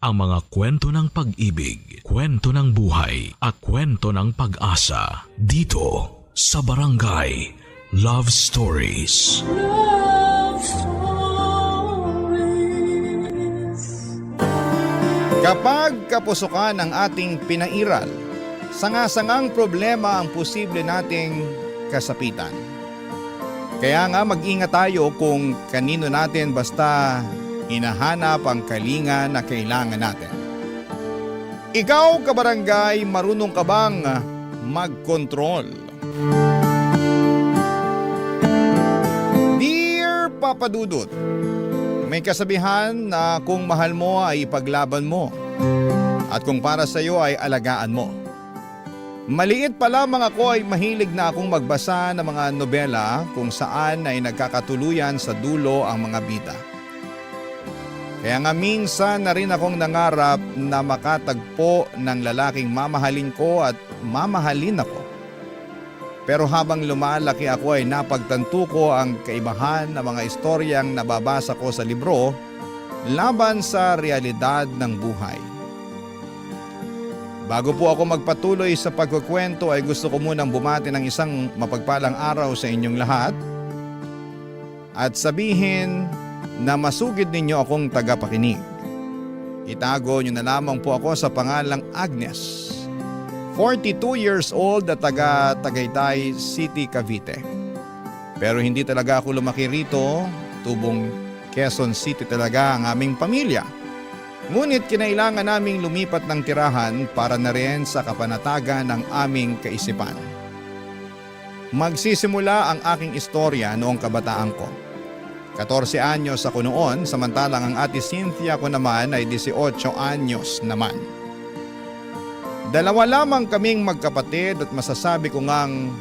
ang mga kwento ng pag-ibig, kwento ng buhay at kwento ng pag-asa dito sa Barangay Love Stories. Love Stories. Kapag kapusukan ang ating pinairal, sanga-sangang problema ang posible nating kasapitan. Kaya nga mag-ingat tayo kung kanino natin basta hinahanap ang kalinga na kailangan natin. Ikaw, kabarangay, marunong ka bang mag-control? Dear Papa Dudut, may kasabihan na kung mahal mo ay ipaglaban mo at kung para sa iyo ay alagaan mo. Maliit pa lamang ako ay mahilig na akong magbasa ng mga nobela kung saan ay nagkakatuluyan sa dulo ang mga bida. Kaya nga minsan na rin akong nangarap na makatagpo ng lalaking mamahalin ko at mamahalin ako. Pero habang lumalaki ako ay napagtanto ko ang kaibahan ng mga istoryang nababasa ko sa libro laban sa realidad ng buhay. Bago po ako magpatuloy sa pagkukwento ay gusto ko munang bumati ng isang mapagpalang araw sa inyong lahat at sabihin na masugid ninyo akong tagapakinig. Itago nyo na lamang po ako sa pangalang Agnes, 42 years old at taga Tagaytay City, Cavite. Pero hindi talaga ako lumaki rito, tubong Quezon City talaga ang aming pamilya. Ngunit kinailangan naming lumipat ng tirahan para na rin sa kapanatagan ng aming kaisipan. Magsisimula ang aking istorya noong kabataan ko. 14 anyos ako noon, samantalang ang ate Cynthia ko naman ay 18 anyos naman. Dalawa lamang kaming magkapatid at masasabi ko ngang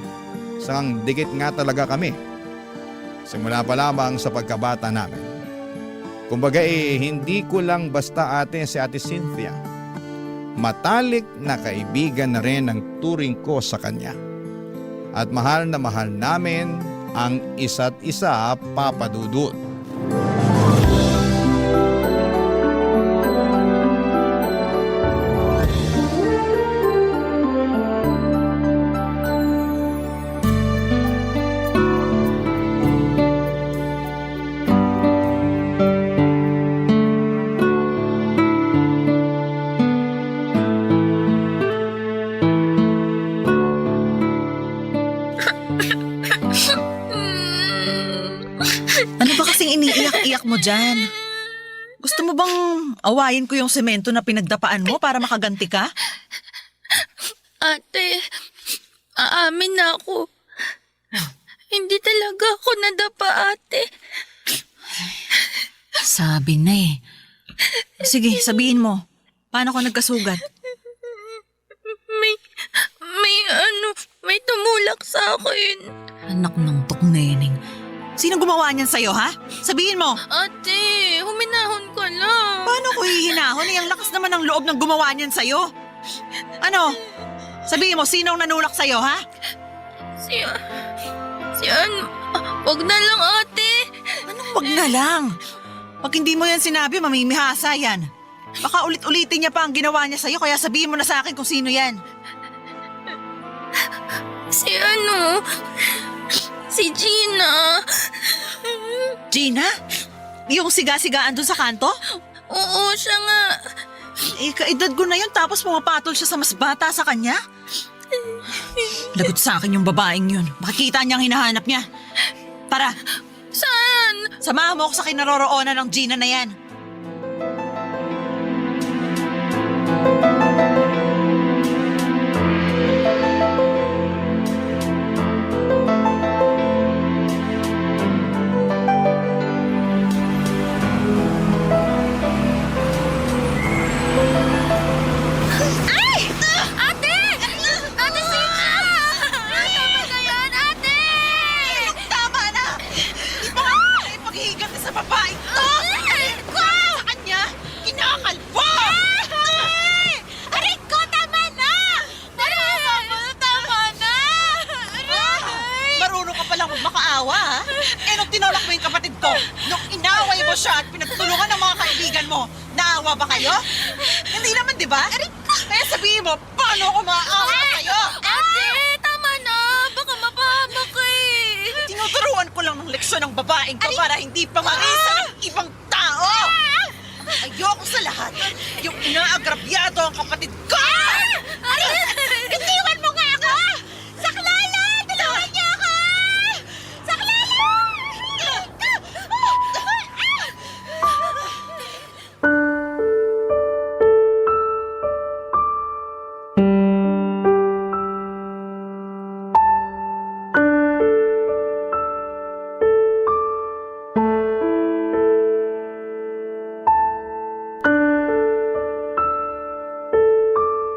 sangang dikit nga talaga kami. Simula pa lamang sa pagkabata namin. Kumbaga hindi ko lang basta ate si ate Cynthia. Matalik na kaibigan na rin ang turing ko sa kanya. At mahal na mahal namin ang isa't isa, Papa Dudut. Ano ba kasing iniiyak-iyak mo dyan? Gusto mo bang awayin ko yung semento na pinagdapaan mo para makaganti ka? Ate, aamin na ako. Hindi talaga ako nadapa, ate. Sabi na eh. Sige, sabihin mo. Paano ka nagkasugat? May tumulak sa akin. Anak ng tukneneng. Sinong gumawa niyan sa'yo, ha? Sabihin mo. Ate, huminahon ka lang. Paano ko hihinahon? Ang lakas naman ng loob ng gumawa niyan sa'yo. Ano? Sabihin mo, sinong nanulak sa'yo, ha? Wag na lang, ate. Anong wag na lang? Pag hindi mo yan sinabi, mamimihasa yan. Baka ulit-ulitin niya pa ang ginawa niya sa'yo, kaya sabihin mo na sa akin kung sino yan. Si Gina. Gina? Yung siga-sigaan dun sa kanto? Oo, siya nga. Kaedad ko na yun tapos pumapatol siya sa mas bata sa kanya? Lagot sa akin yung babaeng yun. Makikita niyang hinahanap niya. Tara, Saan? samahan mo ako sa kinaroroonan ng Gina na yan. Tinulak mo yung kapatid ko. Nung inaway mo siya at pinagtulungan ng mga kaibigan mo, naawa ba kayo? Hindi naman, di ba? Kaya sabihin mo, paano ako maaawa sa'yo? Ate, tama na. Baka mapahamak ka eh. Tinuturuan ko lang ng leksyon ng babaeng to para hindi pa marisa ng ibang tao. Ayoko sa lahat. Yung inaagrabyado ang kapatid ko! Itiwan mo nga ako! Saklala! Tulungan niyo ako! Saklala!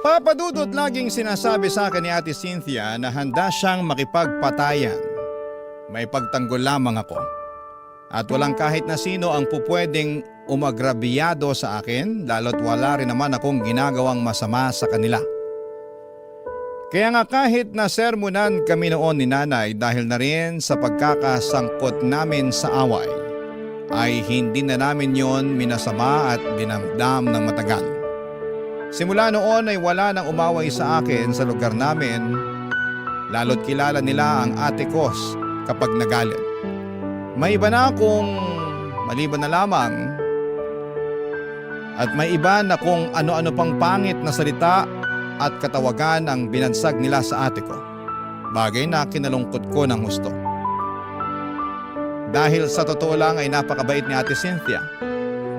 Papadudot laging sinasabi sa akin ni Ate Cynthia na handa siyang makipagpatayan. May pagtanggol lamang ako. At walang kahit na sino ang pupwedeng umagrabiyado sa akin, lalo't wala rin naman akong ginagawang masama sa kanila. Kaya nga kahit na sermonan kami noon ni Nanay dahil na rin sa pagkakasangkot namin sa away, ay hindi na namin yon minasama at dinamdam ng matagal. Simula noon ay wala nang umaway sa akin sa lugar namin, lalo't kilala nila ang ate ko kapag nagalit. May iba na akong maliban na lamang at may iba na kung ano-ano pang pangit na salita at katawagan ang binansag nila sa ate ko. Bagay na kinalungkot ko ng husto. Dahil sa totoo lang ay napakabait ni Ate Cynthia.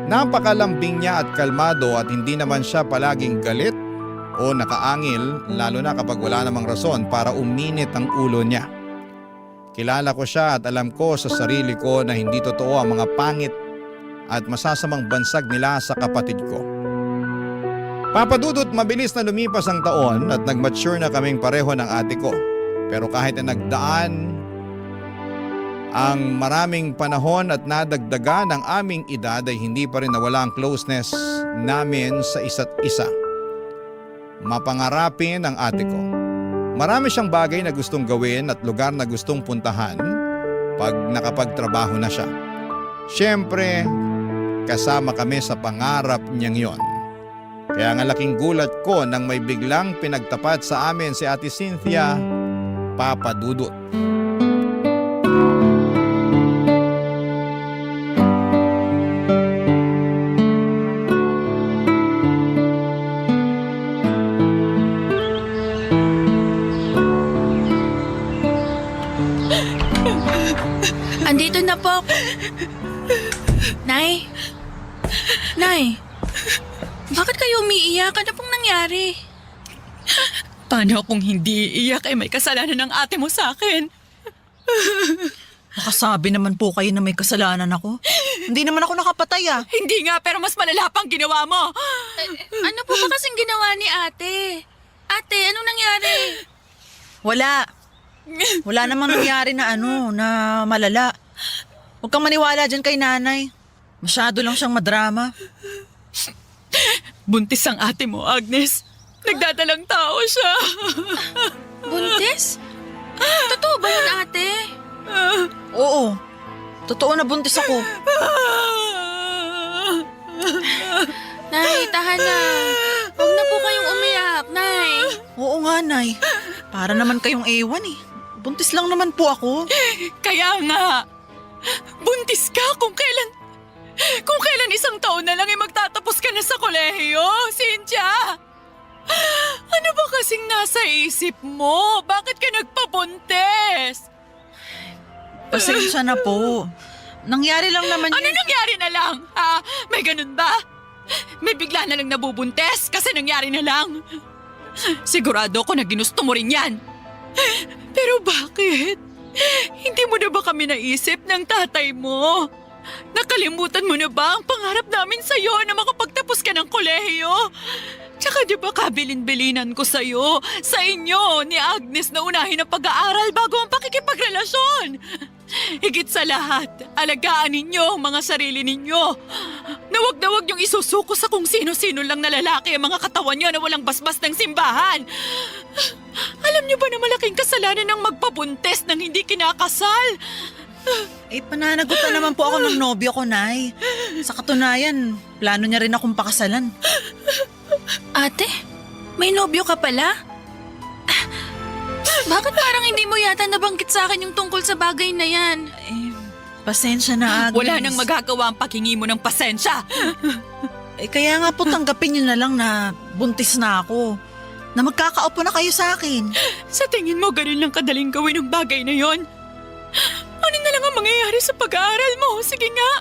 Napakalambing niya at kalmado at hindi naman siya palaging galit o nakaangil, lalo na kapag wala namang rason para uminit ang ulo niya. Kilala ko siya at alam ko sa sarili ko na hindi totoo ang mga pangit at masasamang bansag nila sa kapatid ko. Papadudot mabilis na lumipas ang taon at nag-mature na kaming pareho ng ate ko. Pero kahit na nagdaan ang maraming panahon at nadagdagan ng aming edad ay hindi pa rin nawala ang closeness namin sa isa't isa. Mapangarapin ang ate ko. Marami siyang bagay na gustong gawin at lugar na gustong puntahan pag nakapagtrabaho na siya. Siyempre, kasama kami sa pangarap niyang yon. Kaya nga laking gulat ko nang may biglang pinagtapat sa amin si Ate Cynthia, Papadudot. Andito na po ako. Nay? Nay? Bakit kayo umiiyak? Ano pong nangyari? Paano kung hindi iiyak ay may kasalanan ng ate mo sa akin? Nakasabi naman po kayo na may kasalanan ako. Hindi naman ako nakapatay ah. Hindi nga, pero mas malala pang ginawa mo. Ano po ba kasing ginawa ni ate? Ate, anong nangyari? Wala. Wala namang nangyari na na malala. Huwag kang maniwala dyan kay nanay. Masyado lang siyang madrama. Buntis ang ate mo, Agnes. Nagdadalang tao siya. Buntis? Totoo ba yun, ate? Oo. Totoo na buntis ako. Nay, tahan na. Huwag na po kayong umiyak, Nay. Oo nga, Nay. Para naman kayong ewan eh. Buntis lang naman po ako. Kaya nga, buntis ka kung kailan isang taon na lang ay magtatapos ka na sa kolehiyo, Cynthia. Ano ba kasing nasa isip mo? Bakit ka nagpabuntis? Pasensya na po. Nangyari lang naman Ano nangyari na lang? Ha? May ganun ba? May bigla na lang nabubuntis kasi nangyari na lang. Sigurado ko na ginusto mo rin yan. Pero bakit? Hindi mo na ba kami naisip ng tatay mo? Nakalimutan mo na ba ang pangarap namin sa'yo na makapagtapos ka ng kolehiyo? Tsaka di ba kabilin-bilinan ko sa'yo, sa inyo, ni Agnes na unahin ang pag-aaral bago ang pakikipagrelasyon? Higit sa lahat, alagaan ninyo ang mga sarili ninyo. Na wag niyong isusuko sa kung sino-sino lang na lalaki ang mga katawan niyo na walang basbas ng simbahan. Alam niyo ba na malaking kasalanan ng magpabuntis ng hindi kinakasal? Pananagot na naman po ako ng nobyo ko, Nay. Sa katunayan, plano niya rin akong pakasalan. Ate, may nobyo ka pala? Bakit parang hindi mo yata nabanggit sa akin yung tungkol sa bagay na yan? Pasensya na, Agnes. Wala nang magagawa ang paghingi mo ng pasensya. Kaya nga po tanggapin niyo na lang na buntis na ako. Na magkakaupo na kayo sa akin. Sa tingin mo, ganun lang kadaling gawin ang bagay na yon? Ano na lang ang mangyayari sa pag-aaral mo? Sige nga.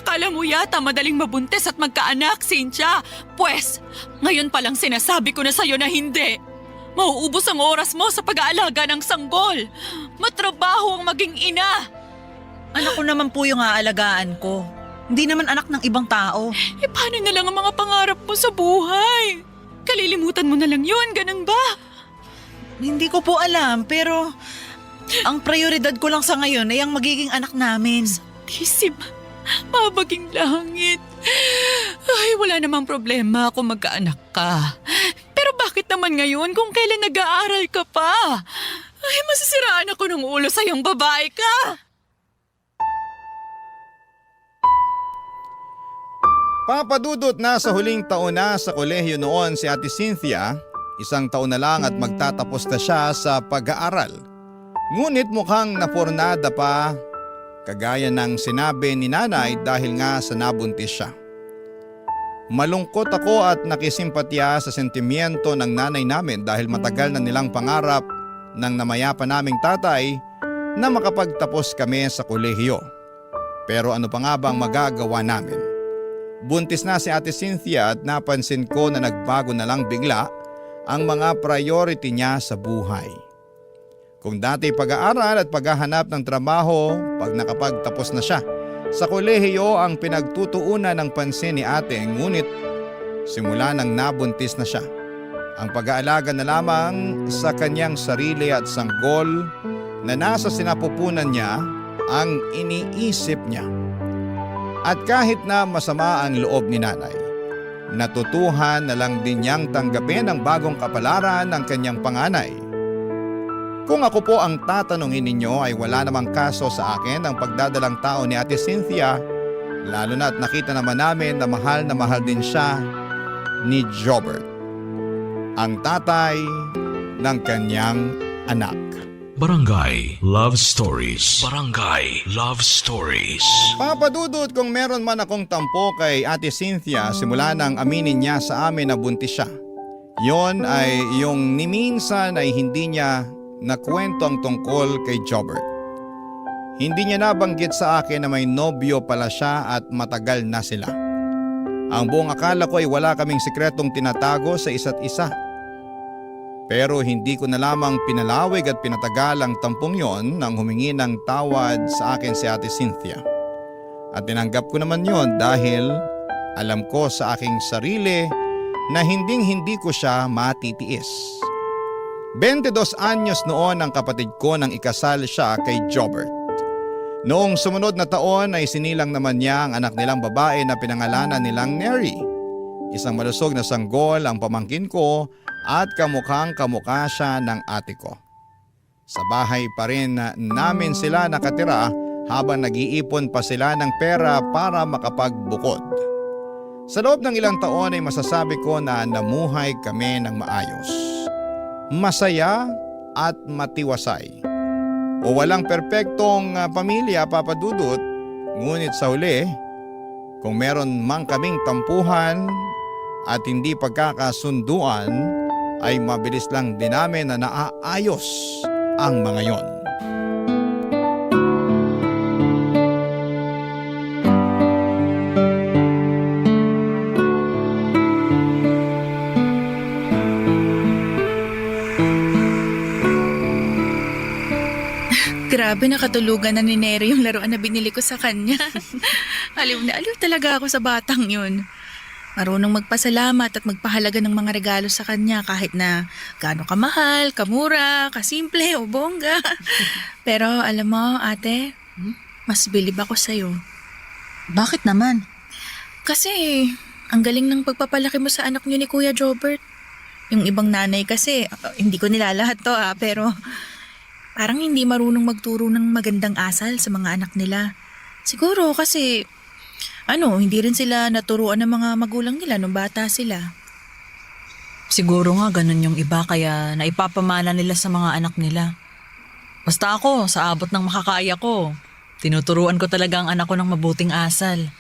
Akala mo yata madaling mabuntis at magkaanak, Cynthia. Pwes, ngayon palang sinasabi ko na sa'yo na hindi. Mauubos ang oras mo sa pag-aalaga ng sanggol. Matrabaho ang maging ina. Anak ko naman po yung aalagaan ko. Hindi naman anak ng ibang tao. Paano na lang ang mga pangarap mo sa buhay? Kalilimutan mo na lang yun, ganun ba? Hindi ko po alam, pero ang prioridad ko lang sa ngayon ay ang magiging anak namin. Tisip, mabaging langit. Ay, wala namang problema kung magkaanak ka. Pero bakit naman ngayon kung kailan nag-aaral ka pa? Ay, masisiraan ako ng ulo sa iyong babae ka. Papadudot na sa huling taon na sa kolehiyo noon si Ate Cynthia, 1 taon na lang at magtatapos na siya sa pag-aaral. Ngunit mukhang napornada pa, kagaya ng sinabi ni nanay dahil nga sa nabuntis siya. Malungkot ako at nakisimpatya sa sentimiento ng nanay namin dahil matagal na nilang pangarap ng namayapa naming tatay na makapagtapos kami sa kolehiyo. Pero ano pa nga bang magagawa namin? Buntis na si Ate Cynthia at napansin ko na nagbago na lang bigla ang mga priority niya sa buhay. Kung dati pag-aaral at paghahanap ng trabaho pag nakapagtapos na siya, sa kolehiyo ang pinagtutuunan ng pansin ni ate, ngunit simula nang nabuntis na siya. Ang pag-aalaga na lamang sa kanyang sarili at sanggol na nasa sinapupunan niya ang iniisip niya. At kahit na masama ang loob ni nanay, natutuhan na lang din niyang tanggapin ang bagong kapalaran ng kanyang panganay. Kung ako po ang tatanungin ninyo ay wala namang kaso sa akin ang pagdadalang tao ni Ate Cynthia, lalo na at nakita naman namin na mahal din siya ni Jobert, ang tatay ng kanyang anak. Barangay Love Stories. Barangay Love Stories. Papadudot kung meron man akong tampo kay Ate Cynthia simula nang aminin niya sa amin na buntis siya. Yon ay yung ni minsan ay hindi niya nakwento ang tungkol kay Jobert. Hindi niya nabanggit sa akin na may nobyo pala siya at matagal na sila. Ang buong akala ko ay wala kaming sikretong tinatago sa isa't isa. Pero hindi ko na lamang pinalawig at pinatagal ang tampong yon nang humingi ng tawad sa akin si Ate Cynthia. At tinanggap ko naman yon dahil alam ko sa aking sarili na hindi ko siya matitiis. 22 anyos noon ang kapatid ko nang ikasal siya kay Jobert. Noong sumunod na taon ay sinilang naman niya ang anak nilang babae na pinangalanan nilang Neri. Isang malusog na sanggol ang pamangkin ko at kamukhang kamukha siya ng ate ko. Sa bahay pa rin namin sila nakatira habang nag-iipon pa sila ng pera para makapagbukod. Sa loob ng ilang taon ay masasabi ko na namuhay kami ng maayos. Masaya at matiwasay. O walang perpektong pamilya, papadudot, ngunit sa huli, kung meron mang kaming tampuhan at hindi pagkakasunduan, ay mabilis lang din namin na naaayos ang mga yon. Grabe, nakatulugan na ni Neri yung laruan na binili ko sa kanya. Aliw na aliw talaga ako sa batang yun. Marunong magpasalamat at magpahalaga ng mga regalo sa kanya kahit na gaano kamahal, kamura, kasimple o bongga. Pero alam mo, ate, mas bilib ako sa'yo. Bakit naman? Kasi ang galing ng pagpapalaki mo sa anak niyo ni Kuya Jobert. Yung ibang nanay kasi, hindi ko nilalahat to pero Parang hindi marunong magturo ng magandang asal sa mga anak nila. Siguro kasi, hindi rin sila naturuan ng mga magulang nila nung bata sila. Siguro nga ganun yung iba kaya naipapamana nila sa mga anak nila. Basta ako, sa abot ng makakaya ko, tinuturuan ko talaga ang anak ko ng mabuting asal.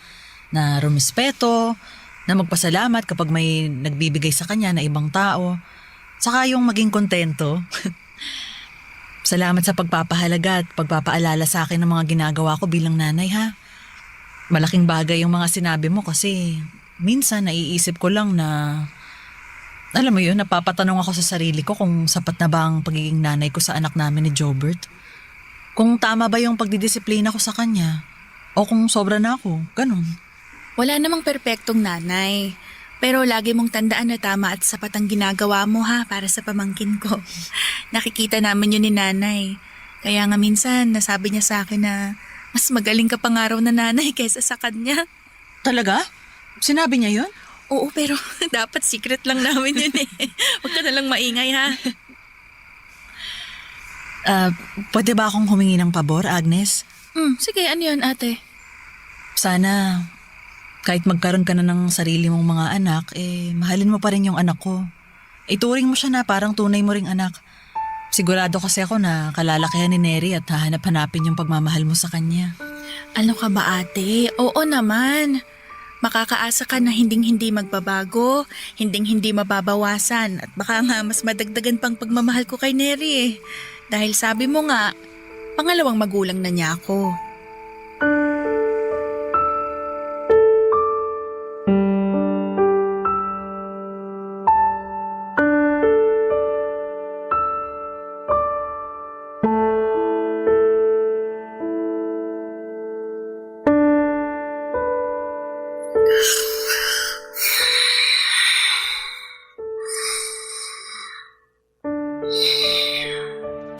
Na rumispeto, na magpasalamat kapag may nagbibigay sa kanya na ibang tao. Saka yung maging kontento. Salamat sa pagpapahalaga at pagpapaalala sa akin ng mga ginagawa ko bilang nanay ha. Malaking bagay yung mga sinabi mo kasi minsan naiisip ko lang na, alam mo yun, napapatanong ako sa sarili ko kung sapat na ba ang pagiging nanay ko sa anak namin ni Jobert. Kung tama ba yung pagdidisiplina ko sa kanya o kung sobra na ako, ganun. Wala namang perpektong nanay. Pero lagi mong tandaan na tama at sapat ang ginagawa mo ha para sa pamangkin ko. Nakikita namin yun ni nanay. Kaya nga minsan nasabi niya sa akin na mas magaling ka pa nga raw na nanay kaysa sa kanya. Talaga? Sinabi niya yun? Oo, pero dapat secret lang namin yun eh. Huwag ka nalang maingay ha. Pwede ba akong humingi ng pabor, Agnes? Sige, ano yun ate? Sana, kahit magkaroon ka na ng sarili mong mga anak, mahalin mo pa rin yung anak ko. Ituring mo siya na parang tunay mo ring anak. Sigurado kasi ako na kalalakihan ni Neri at hahanap-hanapin yung pagmamahal mo sa kanya. Ano ka ba ate? Oo naman. Makakaasa ka na hinding-hindi magbabago, hinding-hindi mababawasan at baka nga mas madagdagan pang pagmamahal ko kay Neri eh. Dahil sabi mo nga, pangalawang magulang na niya ako.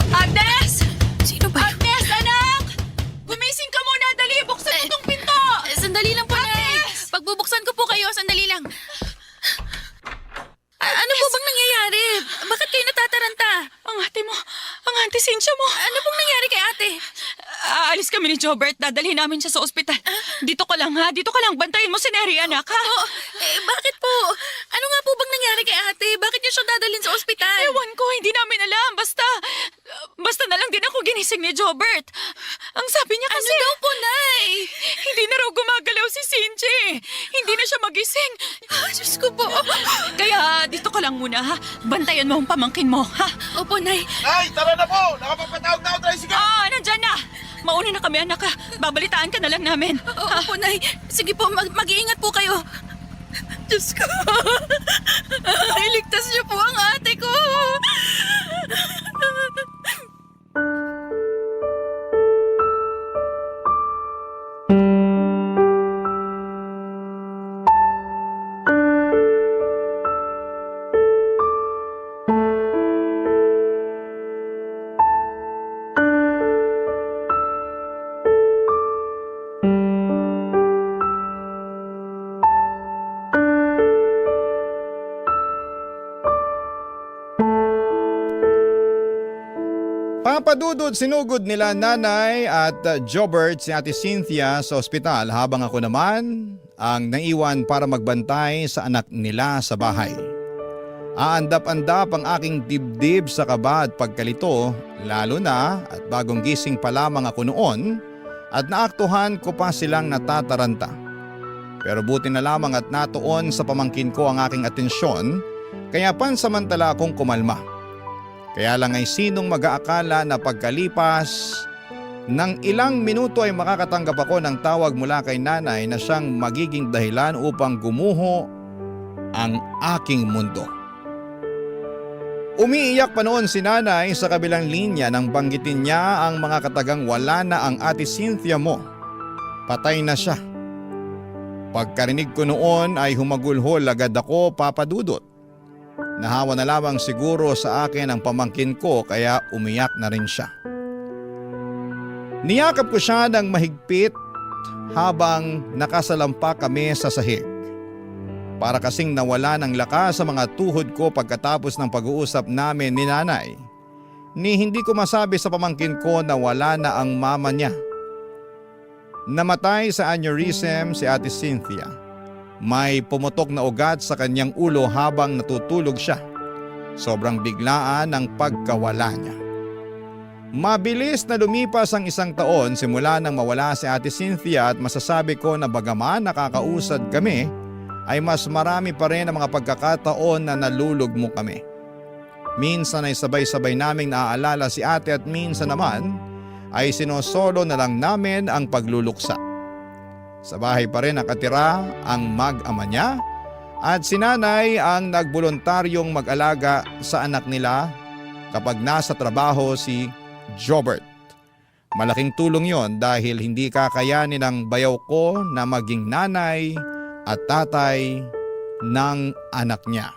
Agnes! Sino ba? Agnes, anak! Gumising ka muna, dali! Buksan mo tong pinto! Sandali lang po, Nay. Pagbubuksan ko po kayo, sandali lang. Ano po bang nangyayari? Bakit kayo natataranta? Ang ate mo, ang ate Cynthia mo. Ano pong nangyari kay ate? Aalis kami ni Jobert, dadalhin namin siya sa ospital. Dito ka lang ha, dito ka lang. Bantayin mo si Neri, anak ha. Bakit po? Ano nga po bang nangyari kay ate? Bakit niyo siya dadalhin sa ospital? Ewan ko, hindi namin alam. Basta na lang din ako ginising ni Jobert. Ang sabi niya kasi... Ano daw po, Nay? Hindi na raw gumagalaw si Cynthia. Hindi na siya magising. Diyos ko po. Kaya dito ka lang muna ha. Bantayan mo ang pamangkin mo ha. Opo, Nay. Ay, tara na po! Nakapapatawag na ako, tricycle! Nandyan na. Mauna na kami anak ha. Babalitaan ka na lang namin. Opo, Nay. Sige po, mag-iingat po kayo. Diyos ko. Iligtas niyo po ang ate ko. Papadudod sinugod nila nanay at Jobert si Ate Cynthia sa ospital habang ako naman ang naiwan para magbantay sa anak nila sa bahay. Aandap-andap ang aking dibdib sa kaba at pagkalito, lalo na at bagong gising pa lamang ako noon at naaktuhan ko pa silang natataranta. Pero buti na lamang at natuon sa pamangkin ko ang aking atensyon kaya pansamantala akong kumalma. Kaya lang ay sinong mag-aakala na pagkalipas ng ilang minuto ay makakatanggap ako ng tawag mula kay nanay na siyang magiging dahilan upang gumuho ang aking mundo. Umiiyak pa noon si nanay sa kabilang linya nang banggitin niya ang mga katagang wala na ang Ate Cynthia mo. Patay na siya. Pagkarinig ko noon ay humagulhol agad ako, Papadudot. Nahawa na lamang siguro sa akin ang pamangkin ko kaya umiyak na rin siya. Niyakap ko siya ng mahigpit habang nakasalampa kami sa sahig. Para kasing nawala ng lakas sa mga tuhod ko pagkatapos ng pag-uusap namin ni nanay. ni hindi ko masabi sa pamangkin ko na wala na ang mama niya. Namatay sa aneurysm si Ate Cynthia. May pumutok na ugat sa kanyang ulo habang natutulog siya. Sobrang biglaan ang pagkawala niya. Mabilis na lumipas ang 1 taon simula nang mawala si Ate Cynthia at masasabi ko na bagaman nakakausad kami, ay mas marami pa rin ang mga pagkakataon na nalulugmo kami. Minsan ay sabay-sabay naming naaalala si ate at minsan naman ay sinosolo na lang namin ang pagluluksa. Sa bahay pa rin nakatira ang mag-ama niya at si nanay ang nagboluntaryong mag-alaga sa anak nila kapag nasa trabaho si Jobert. Malaking tulong yon dahil hindi kakayanin ng bayaw ko na maging nanay at tatay ng anak niya.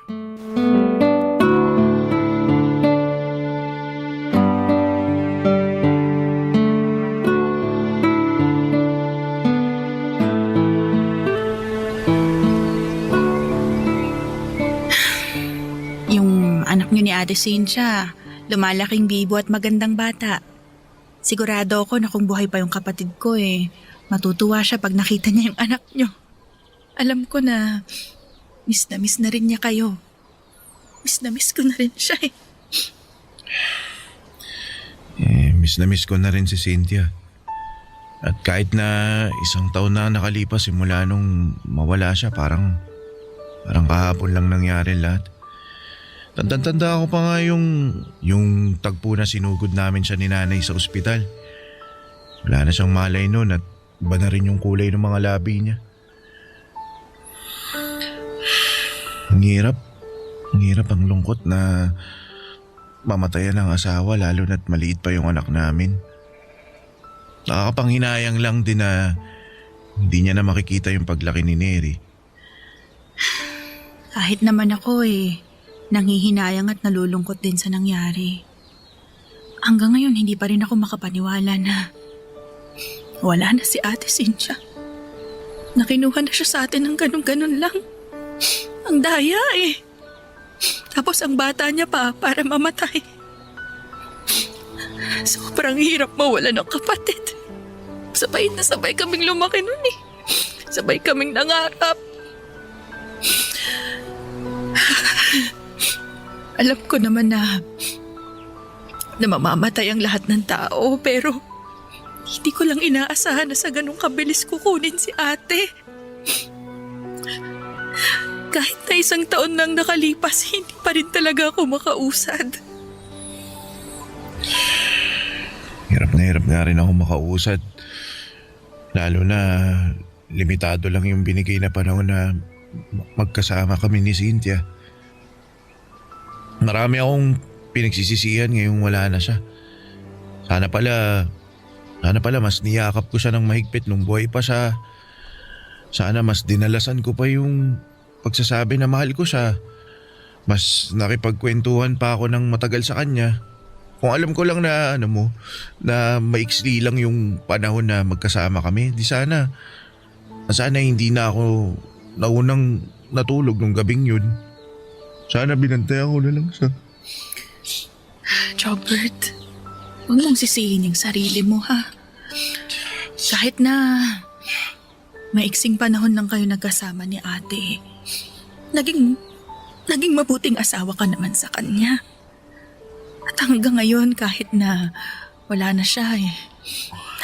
Yung anak niyo ni Ate Cynthia, lumalaking bibo at magandang bata. Sigurado ako na kung buhay pa yung kapatid ko matutuwa siya pag nakita niya yung anak niyo. Alam ko na miss na rin niya kayo. Miss na miss ko na rin siya Miss na miss ko na rin si Cynthia. At kahit na 1 taon na nakalipas simula nung mawala siya, parang kahapon lang nangyari lahat. Tanda ko pa nga yung tagpo na sinugod namin siya ni nanay sa ospital. Wala na siyang malay noon at iba na rin yung kulay ng mga labi niya. Ang hirap ang lungkot na mamatayan ng asawa lalo na't maliit pa yung anak namin. Nakakapanghinayang lang din na hindi niya na makikita yung paglaki ni Neri. Kahit naman ako nanghihinayang at nalulungkot din sa nangyari. Hanggang ngayon hindi pa rin ako makapaniwala na wala na si Ate Cynthia. Nakinuha na siya sa atin ng ganun-ganun lang. Ang daya Tapos ang bata niya pa para mamatay. Sobrang hirap mawala ng kapatid. Sabay na sabay kaming lumaki nun Sabay kaming nangarap. Alam ko naman na mamamatay ang lahat ng tao, pero hindi ko lang inaasahan na sa ganung kabilis kukunin si ate. Kahit na 1 taon nang nakalipas, hindi pa rin talaga ako makausad. Hirap nga rin ako makausad. Lalo na limitado lang yung binigay na panahon na magkasama kami ni Cynthia. Marami akong pinagsisisihan ngayong wala na siya. Sana pala mas niyakap ko siya ng mahigpit nung buhay pa siya. Sana mas dinalasan ko pa yung pagsasabi na mahal ko siya. Mas nakipagkwentuhan pa ako ng matagal sa kanya. Kung alam ko lang na na maiksi lang yung panahon na magkasama kami, di sana hindi na ako naunang natulog nung gabing yun. Sana binantayan ko na lang siya. Jobert, huwag mong sisihin yung sarili mo ha. Kahit na maiksing panahon lang kayo nagkasama ni ate, naging mabuting asawa ka naman sa kanya. At hanggang ngayon kahit na wala na siya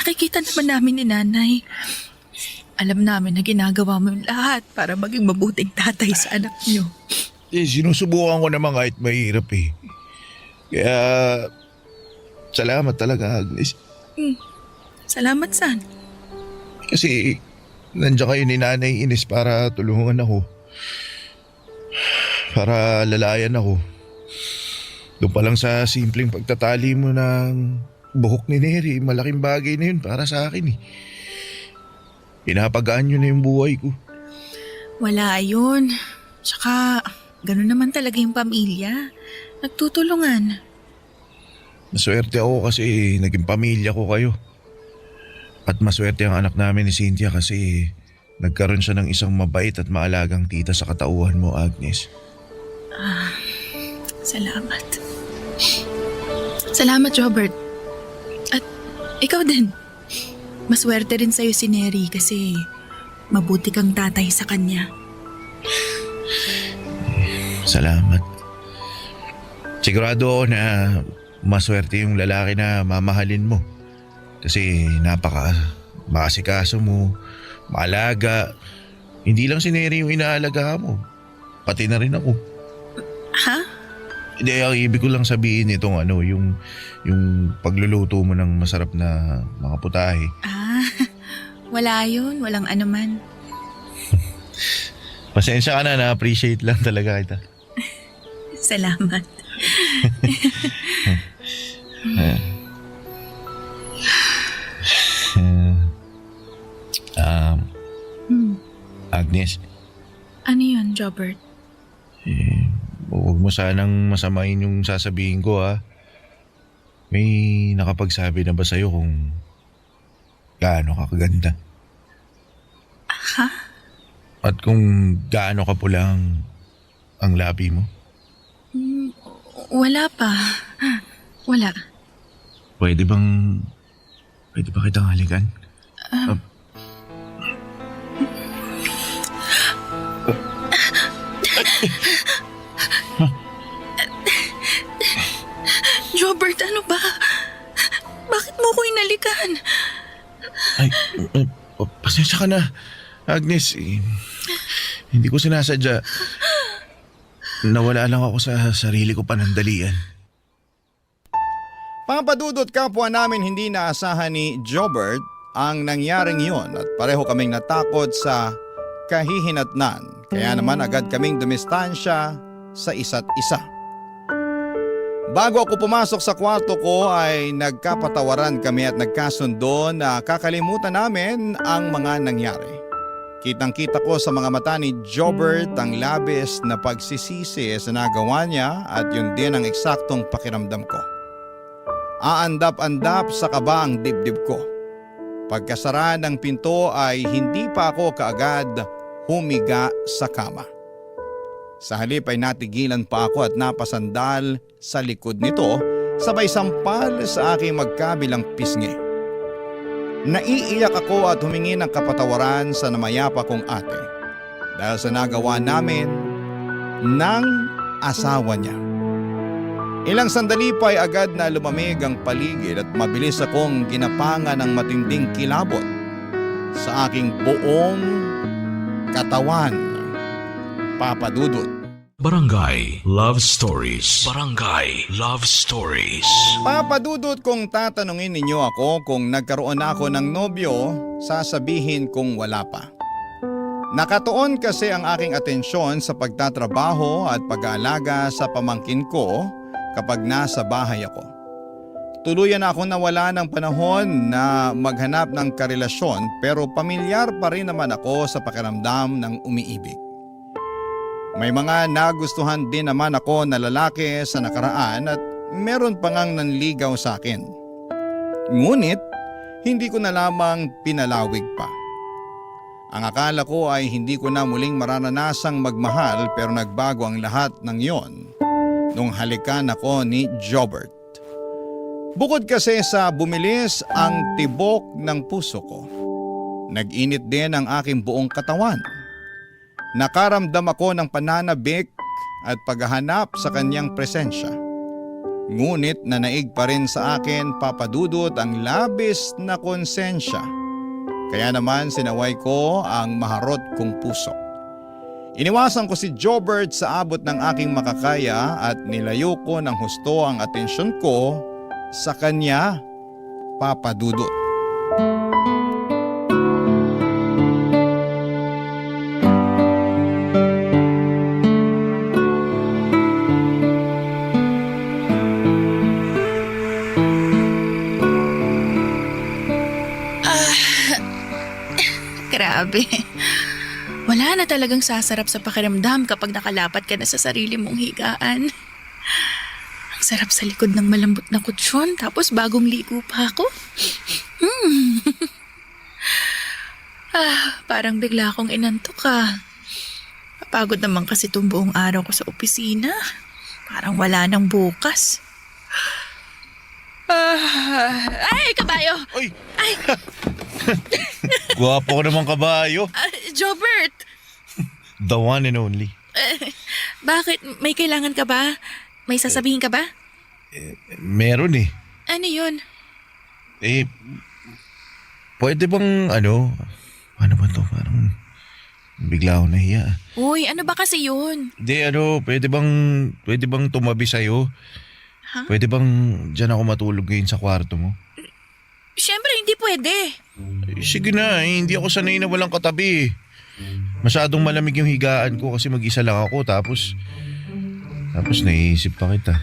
nakikita naman namin ni nanay. Alam namin na ginagawa mo yung lahat para maging mabuting tatay sa anak niyo. Sinusubukan ko naman kahit mahirap Kaya salamat talaga, Agnes. Salamat saan? Kasi nandiyan kayo ni Nanay Ines para tulungan ako. Para lalayan ako. Doon pa lang sa simpleng pagtatali mo ng buhok ni Neri, malaking bagay na yun para sa akin Pinapagaan yun na yung buhay ko. Wala yun. Tsaka ganun naman talaga yung pamilya. Nagtutulungan. Maswerte ako kasi naging pamilya ko kayo. At maswerte ang anak namin ni Cynthia kasi nagkaroon siya ng isang mabait at maalagang tita sa katauhan mo, Agnes. Salamat. Salamat, Robert. At ikaw din. Maswerte rin sa'yo si Neri kasi mabuti kang tatay sa kanya. Salamat. Sigurado ako na maswerte yung lalaki na mamahalin mo. Kasi makasikaso mo, maalaga. Hindi lang si Neri yung inaalaga mo. Pati na rin ako. Ha? Hindi, ang ibig ko lang sabihin itong yung pagluluto mo ng masarap na mga putahe. Wala yun. Walang anuman. Pasensya ka na, na-appreciate lang talaga kita. Salamat. Agnes, Ano yun, Robert? huwag mo sanang masamain yung sasabihin ko ha. May nakapagsabi na ba sa'yo kung gaano ka kaganda? Ha? At kung gaano ka pulang ang labi mo? Wala pa. Wala. Pwede ba kitang halikan? Robert, ano ba? Bakit mo ko inalikan? Ay, pasensya ka na, Agnes. Hindi ko sinasadya. Nawala lang ako sa sarili ko panandalian. Papadudot kapwa namin hindi naasahan ni Jobert ang nangyaring yun at pareho kaming natakot sa kahihinatnan. Kaya naman agad kaming dumistansya sa isa't isa. Bago ako pumasok sa kwarto ko ay nagkapatawaran kami at nagkasundo na kakalimutan namin ang mga nangyari. Kitang-kita ko sa mga mata ni Jobert ang labis na pagsisisi sa nagawa niya at yun din ang eksaktong pakiramdam ko. Aandap-andap sa kaba ang dibdib ko. Pagkasara ng pinto ay hindi pa ako kaagad humiga sa kama. Sa halip ay natigilan pa ako at napasandal sa likod nito sabay sampal sa aking magkabilang pisngi. Naiiyak ako at humingi ng kapatawaran sa namayapa kong ate dahil sa nagawa namin ng asawa niya. Ilang sandali pa ay agad na lumamig ang paligid at mabilis akong ginapangan ng matinding kilabot sa aking buong katawan. Papadudot. Barangay Love Stories. Barangay Love Stories. Papadudot, kung tatanungin ninyo ako kung nagkaroon na ako ng nobyo, sasabihin kong wala pa. Nakatuon kasi ang aking atensyon sa pagtatrabaho at pag-aalaga sa pamangkin ko kapag nasa bahay ako. Tuluyan ako nawala ng panahon na maghanap ng karelasyon pero pamilyar pa rin naman ako sa pakiramdam ng umiibig. May mga nagustuhan din naman ako na lalaki sa nakaraan at meron pa ngang nanligaw sa akin. Ngunit, hindi ko na lamang pinalawig pa. Ang akala ko ay hindi ko na muling maranasang magmahal pero nagbago ang lahat ng yon nung halikan ako ni Jobert. Bukod kasi sa bumilis ang tibok ng puso ko, nag-init din ang aking buong katawan. Nakaramdam ako ng pananabik at paghahanap sa kanyang presensya. Ngunit nanaig pa rin sa akin, papadudot, ang labis na konsensya. Kaya naman sinaway ko ang maharot kong puso. Iniwasan ko si Jobert sa abot ng aking makakaya at nilayo ko ng husto ang atensyon ko sa kanya, papadudot. Grabe. Wala na talagang sasarap sa pakiramdam kapag nakalapat ka na sa sarili mong higaan. Ang sarap sa likod ng malambot na kutsyon tapos bagong ligo pa ako. Parang bigla akong inantok ka. Mapagod naman kasi itong buong araw ko sa opisina. Parang wala nang bukas. Ay, kabayo! Uy! Ay, Gwapo ko naman kabayo. Jobert! The one and only. Bakit? May kailangan ka ba? May sasabihin ka ba? Meron eh. Ano yun? Pwede bang ano ba to? Parang bigla ako nahiya. Uy, ano ba kasi yun? Pwede bang tumabi sa'yo? Ha? Pwede bang dyan ako matulog ngayon sa kwarto mo? Siyempre, hindi pwede. Sige na, hindi ako sanay na walang katabi eh. Masyadong malamig yung higaan ko kasi mag-isa lang ako tapos naiisip pa kita.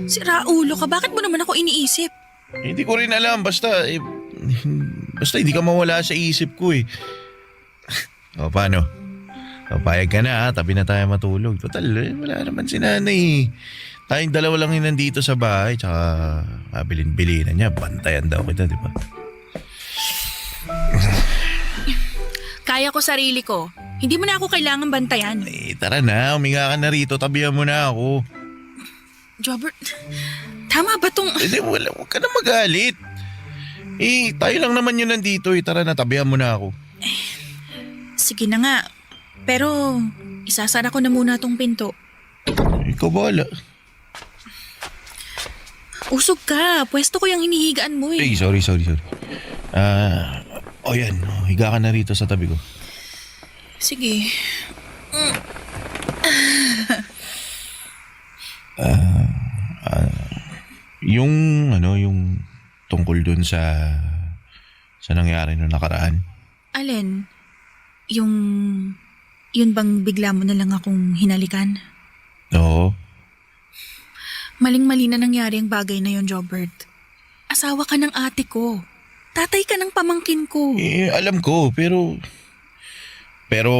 Sira ulo ka, bakit mo naman ako iniisip? Hindi ko rin alam, basta hindi ka mawala sa isip ko eh. O paano? O payag ka na ha, tabi na tayo matulog. Total, wala naman si nanay eh. Tayong dalawa lang yung nandito sa bahay, tsaka kabilin-bilinan niya, bantayan daw kita, di ba? Kaya ko sarili ko. Hindi mo na ako kailangan bantayan. Tara na, uminga ka na rito, tabihan mo na ako. Jobert, tama ba tong... Huwag ka na magalit. Tayo lang naman yun nandito eh. Tara na, tabihan mo na ako. Sige na nga. Pero, isasara ko na muna tong pinto. Ikaw bahala. Usog ka. Pwesto ko yung hinihigaan mo eh. Sorry. Yan. Higa ka na rito sa tabi ko. Sige. Yung tungkol dun sa nangyari noong nakaraan. Alin? Yun bang bigla mo na lang akong hinalikan? Oo. Maling-mali na nangyari ang bagay na yun, Jobert. Asawa ka ng ate ko. Tatay ka ng pamangkin ko. Alam ko, pero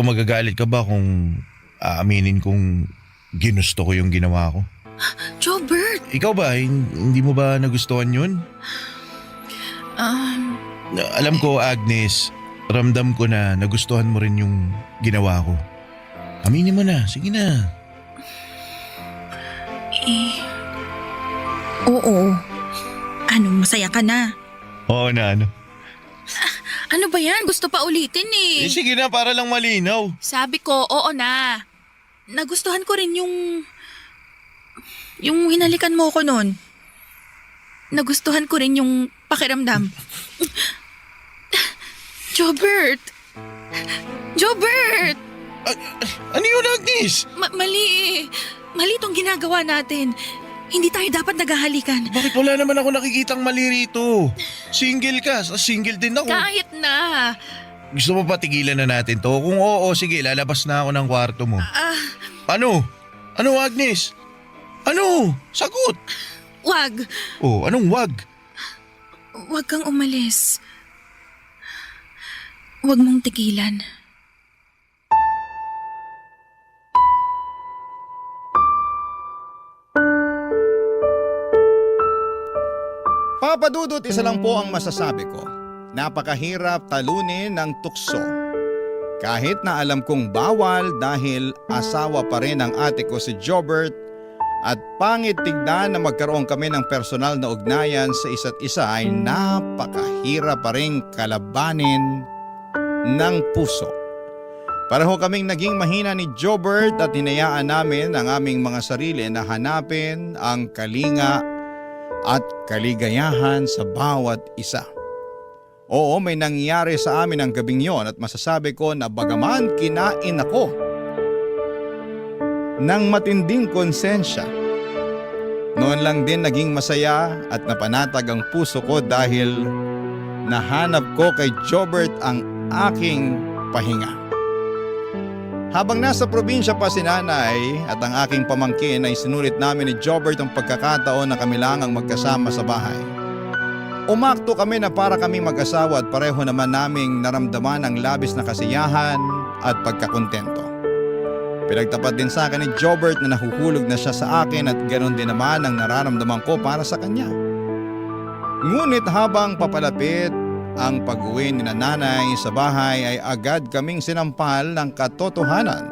magagalit ka ba kung aaminin kong ginusto ko yung ginawa ko? Jobert! Ikaw ba, hindi mo ba nagustuhan yun? Alam ko, Agnes, ramdam ko na nagustuhan mo rin yung ginawa ko. Aminin mo na, sige na. Oo. Anong masaya ka na? Oo na, ano? Ano ba yan? Gusto pa ulitin eh. Sige na, para lang malinaw. Sabi ko, oo na. Nagustuhan ko rin yung hinalikan mo ko noon. Nagustuhan ko rin yung pakiramdam. Jobert! Jobert! Ano yun, Agnes? Mali. Mali tong ginagawa natin. Hindi tayo dapat naghahalikan. Bakit wala naman ako nakikitang mali rito? Single ka, single din ako. Kahit na. Gusto mo pa tigilan na natin to? Kung oo, sige, lalabas na ako ng kwarto mo. Ano? Ano, Agnes? Ano? Sagot! Wag. Anong wag? Wag kang umalis. Wag mong tigilan. Papa Dudut, isa lang po ang masasabi ko. Napakahirap talunin ng tukso. Kahit na alam kong bawal dahil asawa pa rin ang ate ko si Jobert at pangit tignan na magkaroon kami ng personal na ugnayan sa isa't isa ay napakahirap pa rin kalabanin ng puso. Pareho kaming naging mahina ni Jobert at hinayaan namin ang aming mga sarili na hanapin ang kalinga at kaligayahan sa bawat isa. Oo, may nangyari sa amin ang gabing yon at masasabi ko na bagaman kinain ako ng matinding konsensya, noon lang din naging masaya at napanatag ang puso ko dahil nahanap ko kay Jobert ang aking pahinga. Habang nasa probinsya pa si nanay at ang aking pamangkin ay sinulit namin ni Jobert ang pagkakataon na kami lang ang magkasama sa bahay. Umakto kami na para kaming mag-asawa at pareho naman naming naramdaman ang labis na kasiyahan at pagkakontento. Pinagtapat din sa akin ni Jobert na nahuhulog na siya sa akin at ganoon din naman ang nararamdaman ko para sa kanya. Ngunit habang papalapit ang pag-uwi ni nanay sa bahay ay agad kaming sinampal ng katotohanan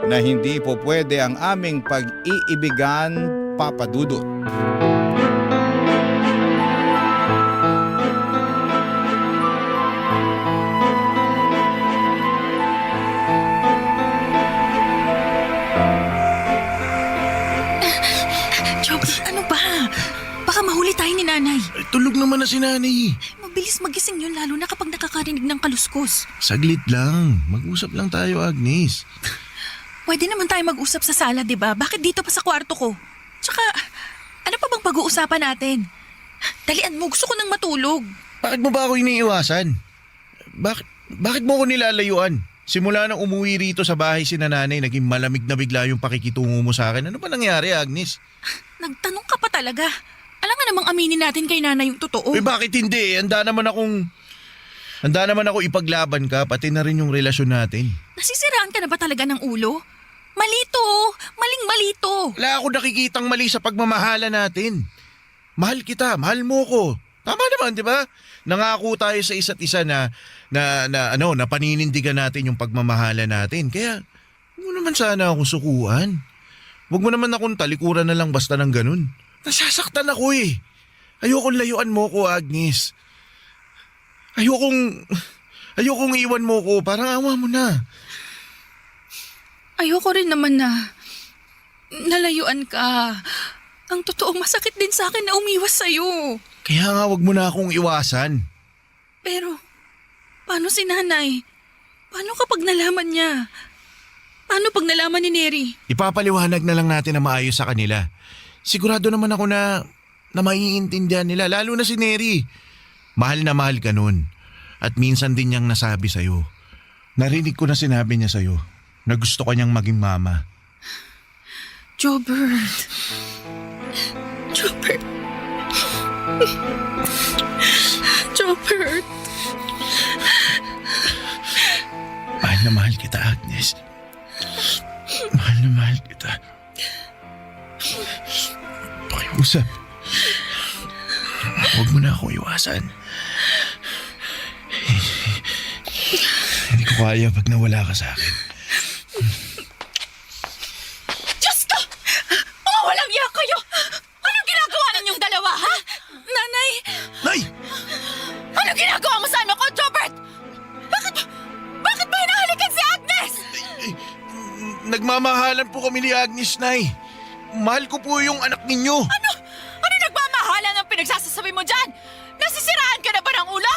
na hindi po pwede ang aming pag-iibigan, Papa Dudut. Baka mahuli tayo ni nanay. Ay, tulog naman na si nanay. Mabilis magising yun lalo na kapag nakakarinig ng kaluskos. Saglit lang. Mag-usap lang tayo, Agnes. Pwede naman tayo mag-usap sa sala, di ba? Bakit dito pa sa kwarto ko? Tsaka, ano pa bang pag-uusapan natin? Dalian mo, gusto ko nang matulog. Bakit mo ba ako iniiwasan? Bakit mo ako nilalayuan? Simula nang umuwi rito sa bahay si nanay, naging malamig na bigla yung pakikitungo mo sa akin. Ano ba nangyari, Agnes? Nagtanong ka pa talaga. Alam nga namang aminin natin kay nanay yung totoo. Bakit hindi? Handa naman ako ipaglaban ka, pati na rin yung relasyon natin. Nasisiraan ka na ba talaga ng ulo? Malito, maling-malito. Wala ako nakikitang mali sa pagmamahala natin. Mahal kita, mahal mo ko. Tama naman, di ba? Nangako tayo sa isa't isa na paninindigan natin yung pagmamahala natin. Kaya, huwag mo naman sana akong sukuan. Huwag mo naman akong talikuran na lang basta ng ganun. Nasasaktan ako eh. Ayokong layuan mo ko, Agnes. Ayokong iwan mo ko. Parang awa mo na. Ayoko rin naman na nalayuan ka. Ang totoo, masakit din sa akin na umiwas sa'yo. Kaya nga wag mo na akong iwasan. Pero, paano si nanay? Paano kapag nalaman niya? Paano pag nalaman ni Neri? Ipapaliwanag na lang natin na maayos sa kanila. Sigurado naman ako na maiintindihan nila, lalo na si Neri. Mahal na mahal ka nun. At minsan din niyang nasabi sa'yo. Narinig ko na sinabi niya sa'yo na gusto ka niyang maging mama. Jobert. Jobert. Jobert. Mahal na mahal kita, Agnes. Mahal na mahal kita. Pakiusap. Huwag mo na akong iwasan. Hindi ko kaya pag nawala ka sa akin. Diyos ko! Mga walang iya kayo! Anong ginagawa ninyong dalawa, ha? Nanay! Nay! Anong ginagawa mo sa anak ko, Jobert? Bakit ba hinahalikan si Agnes? Nagmamahalan po kami ni Agnes, Nay. Mahal ko po yung anak ninyo. Ano nagmamahalan ang pinagsasasabi mo dyan? Nasisiraan ka na ba ng ulo?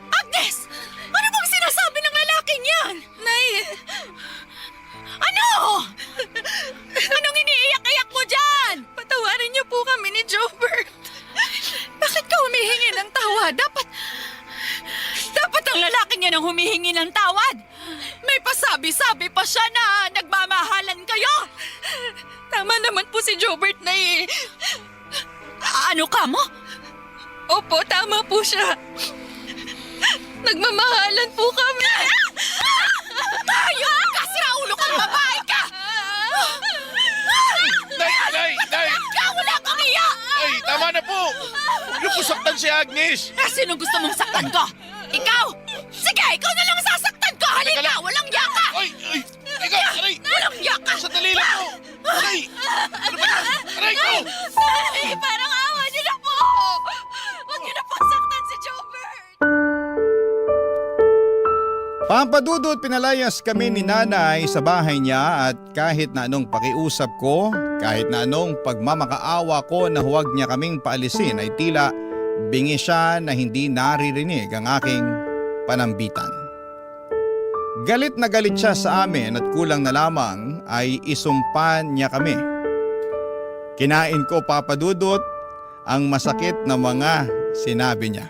Agnes! Ano bang sinasabi ng lalaking yan? Nay! Ano? Anong iniiyak-iyak mo dyan? Patawarin niyo po kami ni Jobert. Bakit ka humihingi ng tawad? Dapat ang lalaking yan ang humihingi ng tawad. May pasabi-sabi pa siya na nagmamahalan kayo. Tama naman po si Jobert, Nay. Ano ka mo? Opo, tama po siya. Nagmamahalan po kami. Tayo! Kasira ulo kang babae ka! Nay! Ka, wala kang iya! Ay, tama na po! Huwag niyo po saktan si Agnes! Sino gusto mong saktan ko? Ikaw? Sige, ikaw na lang sasaktan ko! Halika! Walang yaka! Ay! Teka! Aray! Walang yaka! Sandali lang po! Aray! Ano ba yan? Aray ko! Ay, parang awa niyo na po! Huwag niyo na po saktan si Jobert! Papadudot, pinalayas kami ni nanay sa bahay niya at kahit na anong pakiusap ko, kahit na anong pagmamakaawa ko na huwag niya kaming paalisin ay tila bingi siya na hindi naririnig ang aking panambitan. Galit na galit siya sa amin at kulang na lamang ay isumpan niya kami. Kinain ko, Papadudot, ang masakit na mga sinabi niya.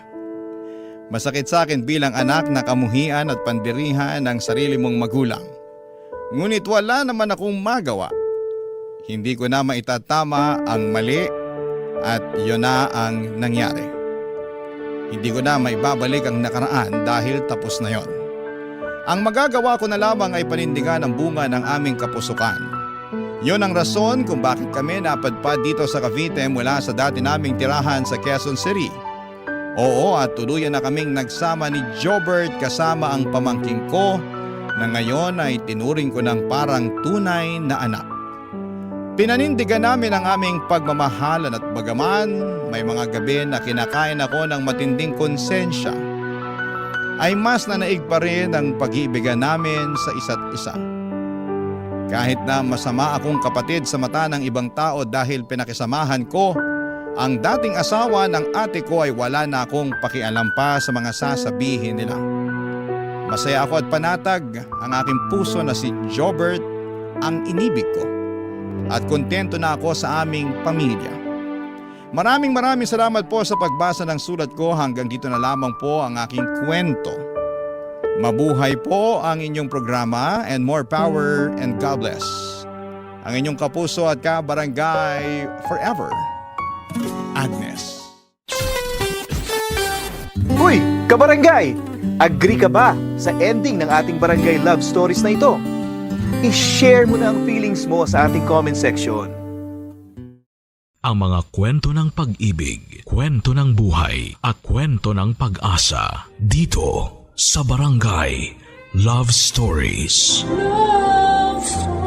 Masakit sa akin bilang anak na kamuhian at pandirihan ng sarili mong magulang. Ngunit wala naman akong magawa. Hindi ko na maitatama ang mali at yun na ang nangyari. Hindi ko na maibabalik ang nakaraan dahil tapos na yon. Ang magagawa ko na lamang ay panindigan ang bunga ng aming kapusukan. Yon ang rason kung bakit kami napadpad dito sa Cavite mula sa dati naming tirahan sa Quezon City. Oo, at tuluyan na kaming nagsama ni Jobert kasama ang pamangking ko na ngayon ay tinuring ko ng parang tunay na anak. Pinanindigan namin ang aming pagmamahalan at bagaman may mga gabi na kinakain ako ng matinding konsensya, ay mas nanaig pa rin ang pag-iibigan namin sa isa't isa. Kahit na masama akong kapatid sa mata ng ibang tao dahil pinakisamahan ko ang dating asawa ng ate ko ay wala na akong pakialam pa sa mga sasabihin nila. Masaya ako at panatag ang aking puso na si Jobert ang inibig ko. At kontento na ako sa aming pamilya. Maraming salamat po sa pagbasa ng sulat ko. Hanggang dito na lamang po ang aking kwento. Mabuhay po ang inyong programa and more power and God bless. Ang inyong kapuso at kabarangay forever, Agnes. Uy, kabarangay! Agree ka ba sa ending ng ating barangay love stories na ito? I-share mo na ang feelings mo sa ating comment section. Ang mga kwento ng pag-ibig, kwento ng buhay at kwento ng pag-asa dito sa Barangay Love Stories. Love Stories.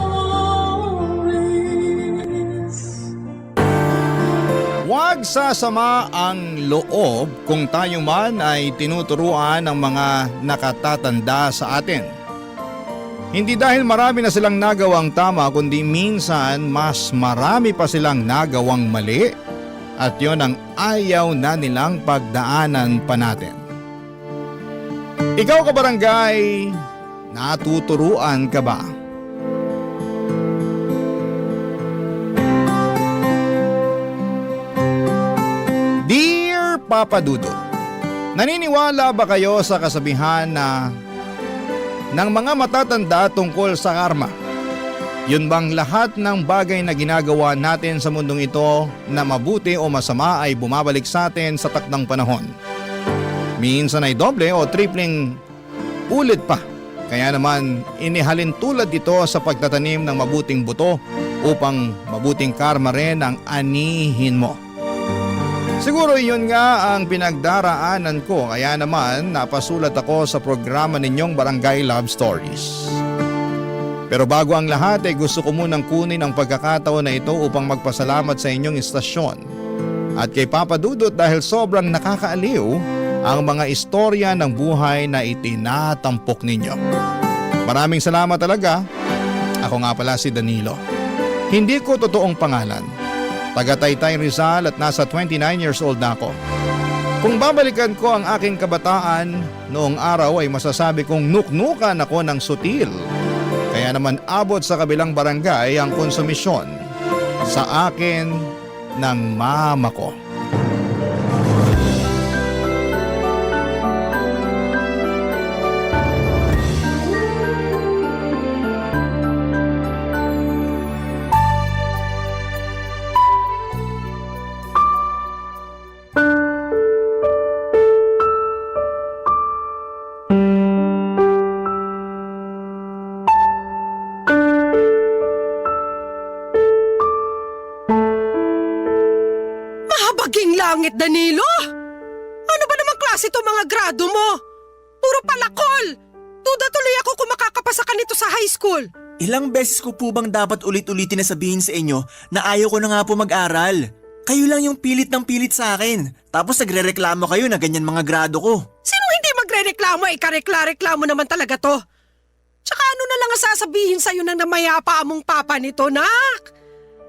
Huwag sasama ang loob kung tayo man ay tinuturuan ng mga nakatatanda sa atin. Hindi dahil marami na silang nagawang tama, kundi minsan mas marami pa silang nagawang mali at yon ang ayaw na nilang pagdaanan pa natin. Ikaw kabarangay, natuturuan ka ba? Dear Papa Dudut, naniniwala ba kayo sa kasabihan na ng mga matatanda tungkol sa karma? Yun bang lahat ng bagay na ginagawa natin sa mundong ito na mabuti o masama ay bumabalik sa atin sa takdang panahon? Minsan ay doble o tripling ulit pa. Kaya naman inihalin tulad ito sa pagtatanim ng mabuting buto upang mabuting karma rin ang anihin mo. Siguro yun nga ang pinagdaraanan ko, kaya naman napasulat ako sa programa ninyong Barangay Love Stories. Pero bago ang lahat ay gusto ko munang kunin ang pagkakataon na ito upang magpasalamat sa inyong istasyon at kay Papa Dudut dahil sobrang nakakaaliw ang mga istorya ng buhay na itinatampok ninyo. Maraming salamat talaga. Ako nga pala si Danilo. Hindi ko totoong pangalan. Taga Taytay Rizal at nasa 29 years old na ako. Kung babalikan ko ang aking kabataan, noong araw ay masasabi kong nuknukan ako ng sutil. Kaya naman abot sa kabilang barangay ang konsumisyon sa akin ng mama ko. Mahabaging langit, Danilo! Ano ba namang klase to mga grado mo? Puro palakol! Duda tuloy ako kung makakapasa ka nito sa high school. Ilang beses ko po bang dapat ulit-ulitin na sabihin sa inyo na ayaw ko na nga po mag-aral? Kayo lang yung pilit ng pilit sa akin. Tapos nagre-reklamo kayo na ganyan mga grado ko. Sino hindi magre-reklamo? Ikarekla-reklamo naman talaga to. Tsaka ano na lang ang sasabihin sa'yo ng namayapa mong papa nito, nak?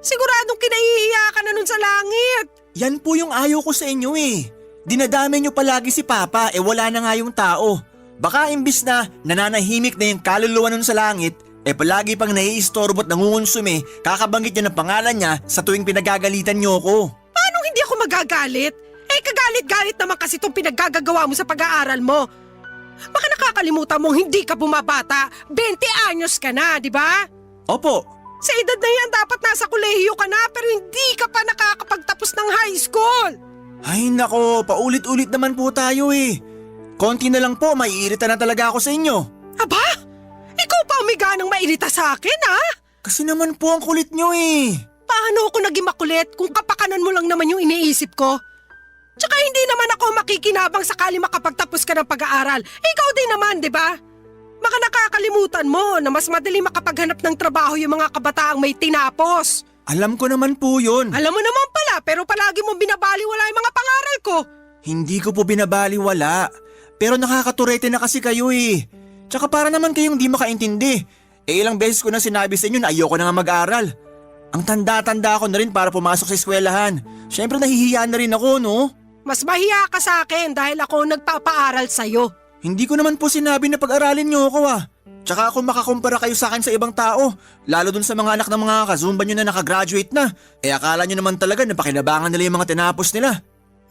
Siguradong kinahihiya ka na nun sa langit. Yan po yung ayaw ko sa inyo eh. Dinadami nyo palagi si Papa wala na nga yung tao. Baka imbis na nananahimik na yung kaluluwa nun sa langit, palagi pang naiistorbo at nangungonsume, kakabanggit nyo ng pangalan niya sa tuwing pinagagalitan nyo ko. Paano hindi ako magagalit? Kagalit-galit naman kasi itong pinaggagawa mo sa pag-aaral mo. Baka nakakalimutan mong hindi ka bumabata. 20 anyos ka na, di ba? Opo. Sa edad na yan, dapat nasa kolehiyo ka na pero hindi ka pa nakakapagtapos ng high school. Ay nako, paulit-ulit naman po tayo eh. Konti na lang po, maiirita na talaga ako sa inyo. Aba? Ikaw pa umiga ng mairita sa akin, ha? Kasi naman po ang kulit nyo eh. Paano ako naging makulit kung kapakanan mo lang naman yung iniisip ko? Tsaka hindi naman ako makikinabang sakali makapagtapos ka ng pag-aaral. Ikaw din naman, di ba? Baka nakakalimutan mo na mas madali makapaghanap ng trabaho yung mga kabataang may tinapos. Alam ko naman po yun. Alam mo naman pala, pero palagi mong binabaliwala yung mga pangaral ko. Hindi ko po binabaliwala. Pero nakakaturete na kasi kayo eh. Tsaka para naman kayong di makaintindi. Ilang beses ko na sinabi sa inyo na ayoko na nga mag-aral. Ang tanda-tanda ko na rin para pumasok sa eskwelahan. Siyempre nahihiya na rin ako, no? Mas mahiya ka sa akin dahil ako ang nagpapaaral sa'yo. Hindi ko naman po sinabi na pag-aralin niyo ako Tsaka ako makakumpara kayo sa akin sa ibang tao. Lalo dun sa mga anak ng mga kazumba nyo na nakagraduate na. Akala nyo naman talaga na pakinabangan nila yung mga tinapos nila.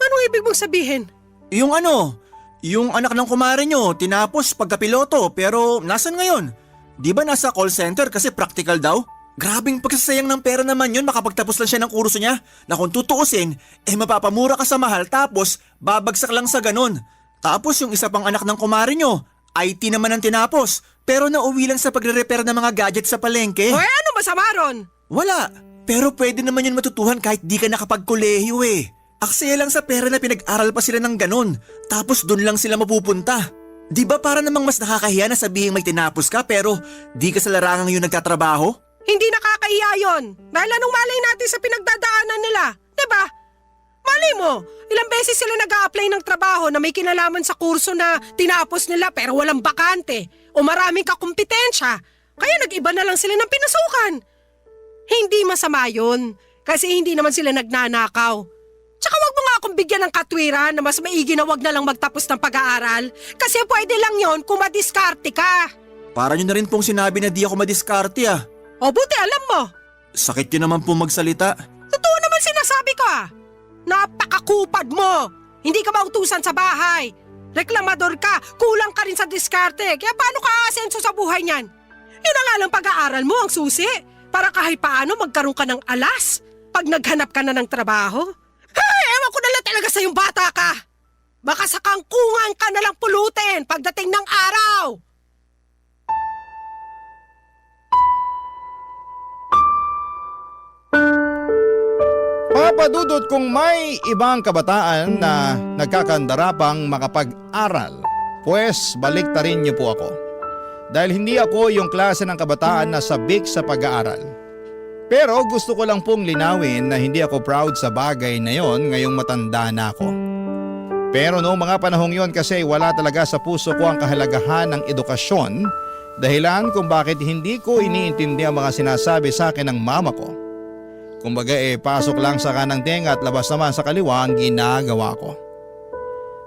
Anong ibig mong sabihin? Yung anak ng kumare nyo, tinapos pagkapiloto pero nasan ngayon? Di ba nasa call center kasi practical daw? Grabing pagsasayang ng pera naman yun makapagtapos lang siya ng kurso niya na kung tutuusin, mapapamura ka sa mahal tapos babagsak lang sa ganun. Tapos yung isa pang anak ng kumare nyo, IT naman ang tinapos pero nauwi lang sa pagre-repair ng mga gadget sa palengke. O ano masama ron? Wala, pero pwede naman yun matutuhan kahit di ka nakapagkolehiyo Aksaya lang sa pera na pinag-aral pa sila ng ganun, tapos dun lang sila mapupunta. Di ba para namang mas nakakahiya na sabihin may tinapos ka pero di ka sa larangang yun nagtatrabaho? Hindi nakakahiya yun. Dahil anong malay natin sa pinagdadaanan nila, diba? Malay mo, ilang beses sila nag-a-apply ng trabaho na may kinalaman sa kurso na tinapos nila pero walang bakante o maraming kakumpetensya. Kaya nag-iba na lang sila ng pinasukan. Hindi masama yun kasi hindi naman sila nagnanakaw. Tsaka wag mo nga akong bigyan ng katwiran na mas maigi na wag na lang magtapos ng pag-aaral kasi pwede lang yon kung madiskarte ka. Para nyo na rin pong sinabi na di ako madiskarte O buti alam mo. Sakit yun naman po magsalita. Totoo naman sinasabi ko Napakakupad mo. Hindi ka mautusan sa bahay. Reklamador ka, kulang ka rin sa diskarte. Kaya paano ka aasenso sa buhay niyan? Yun na nga lang pag-aaral mo ang susi. Para kahit paano magkaroon ka ng alas pag naghanap ka na ng trabaho. Hey, ewan ko na lang talaga sa yung bata ka. Baka sa kangkungan ka na lang pulutin pagdating ng araw. Papadudot kung may ibang kabataan na nagkakandarapang makapag-aral, pues baliktarin niyo po ako. Dahil hindi ako yung klase ng kabataan na sabik sa pag-aaral. Pero gusto ko lang pong linawin na hindi ako proud sa bagay na yon ngayong matanda na ako. Pero noong mga panahong yon kasi wala talaga sa puso ko ang kahalagahan ng edukasyon, dahilan kung bakit hindi ko iniintindi ang mga sinasabi sa akin ng mama ko. Kumbaga pasok lang sa kanang tenga at labas naman sa kaliwa ang ginagawa ko.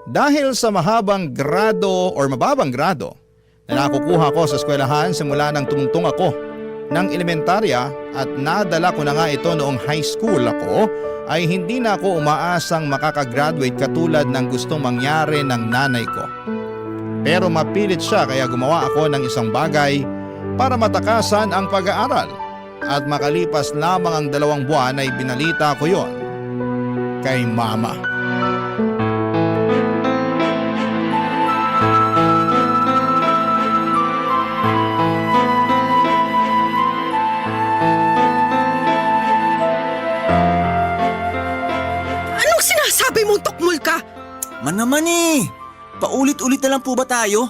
Dahil sa mahabang grado or mababang grado na nakukuha ko sa eskwelahan simula nang tumungtong ako ng elementarya at nadala ko na nga ito noong high school ako, ay hindi na ako umaasang makakagraduate katulad ng gustong mangyari ng nanay ko. Pero mapilit siya kaya gumawa ako ng isang bagay para matakasan ang pag-aaral. At makalipas lamang ang 2 buwan ay binalita ko yon kay mama. Anong sinasabi mong tukmul ka? Man naman paulit-ulit na lang po ba tayo?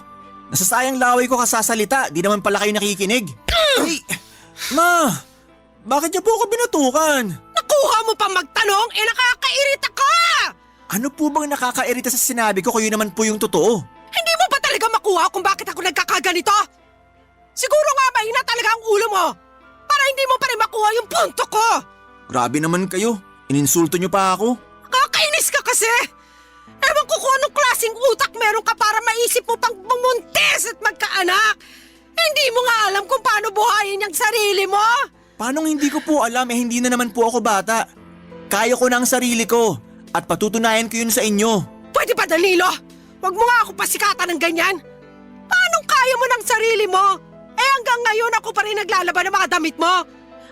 Nasasayang laway ko kasasalita, di naman pala kayo nakikinig. Ay, Ma, bakit niyo po ako binatukan? Nakuha mo pa magtanong? Nakakairita ka! Ano po bang nakakairita sa sinabi ko kung yun naman po yung totoo? Hindi mo ba talaga makuha kung bakit ako nagkakaganito? Siguro nga mahina talaga ang ulo mo para hindi mo pa rin makuha yung punto ko. Grabe naman kayo, ininsulto niyo pa ako. Kakainis ka kasi! Ewan ko kung anong klaseng utak meron ka para maisip mo pang bumuntis at magkaanak. Hindi mo nga alam kung paano buhayin yung sarili mo? Paanong hindi ko po alam hindi na naman po ako bata. Kaya ko na ang sarili ko at patutunayan ko yun sa inyo. Pwede ba Danilo? Huwag mo nga ako pasikatan ng ganyan. Paanong kaya mo ng sarili mo? Hanggang ngayon ako pa rin naglalaba ng mga damit mo.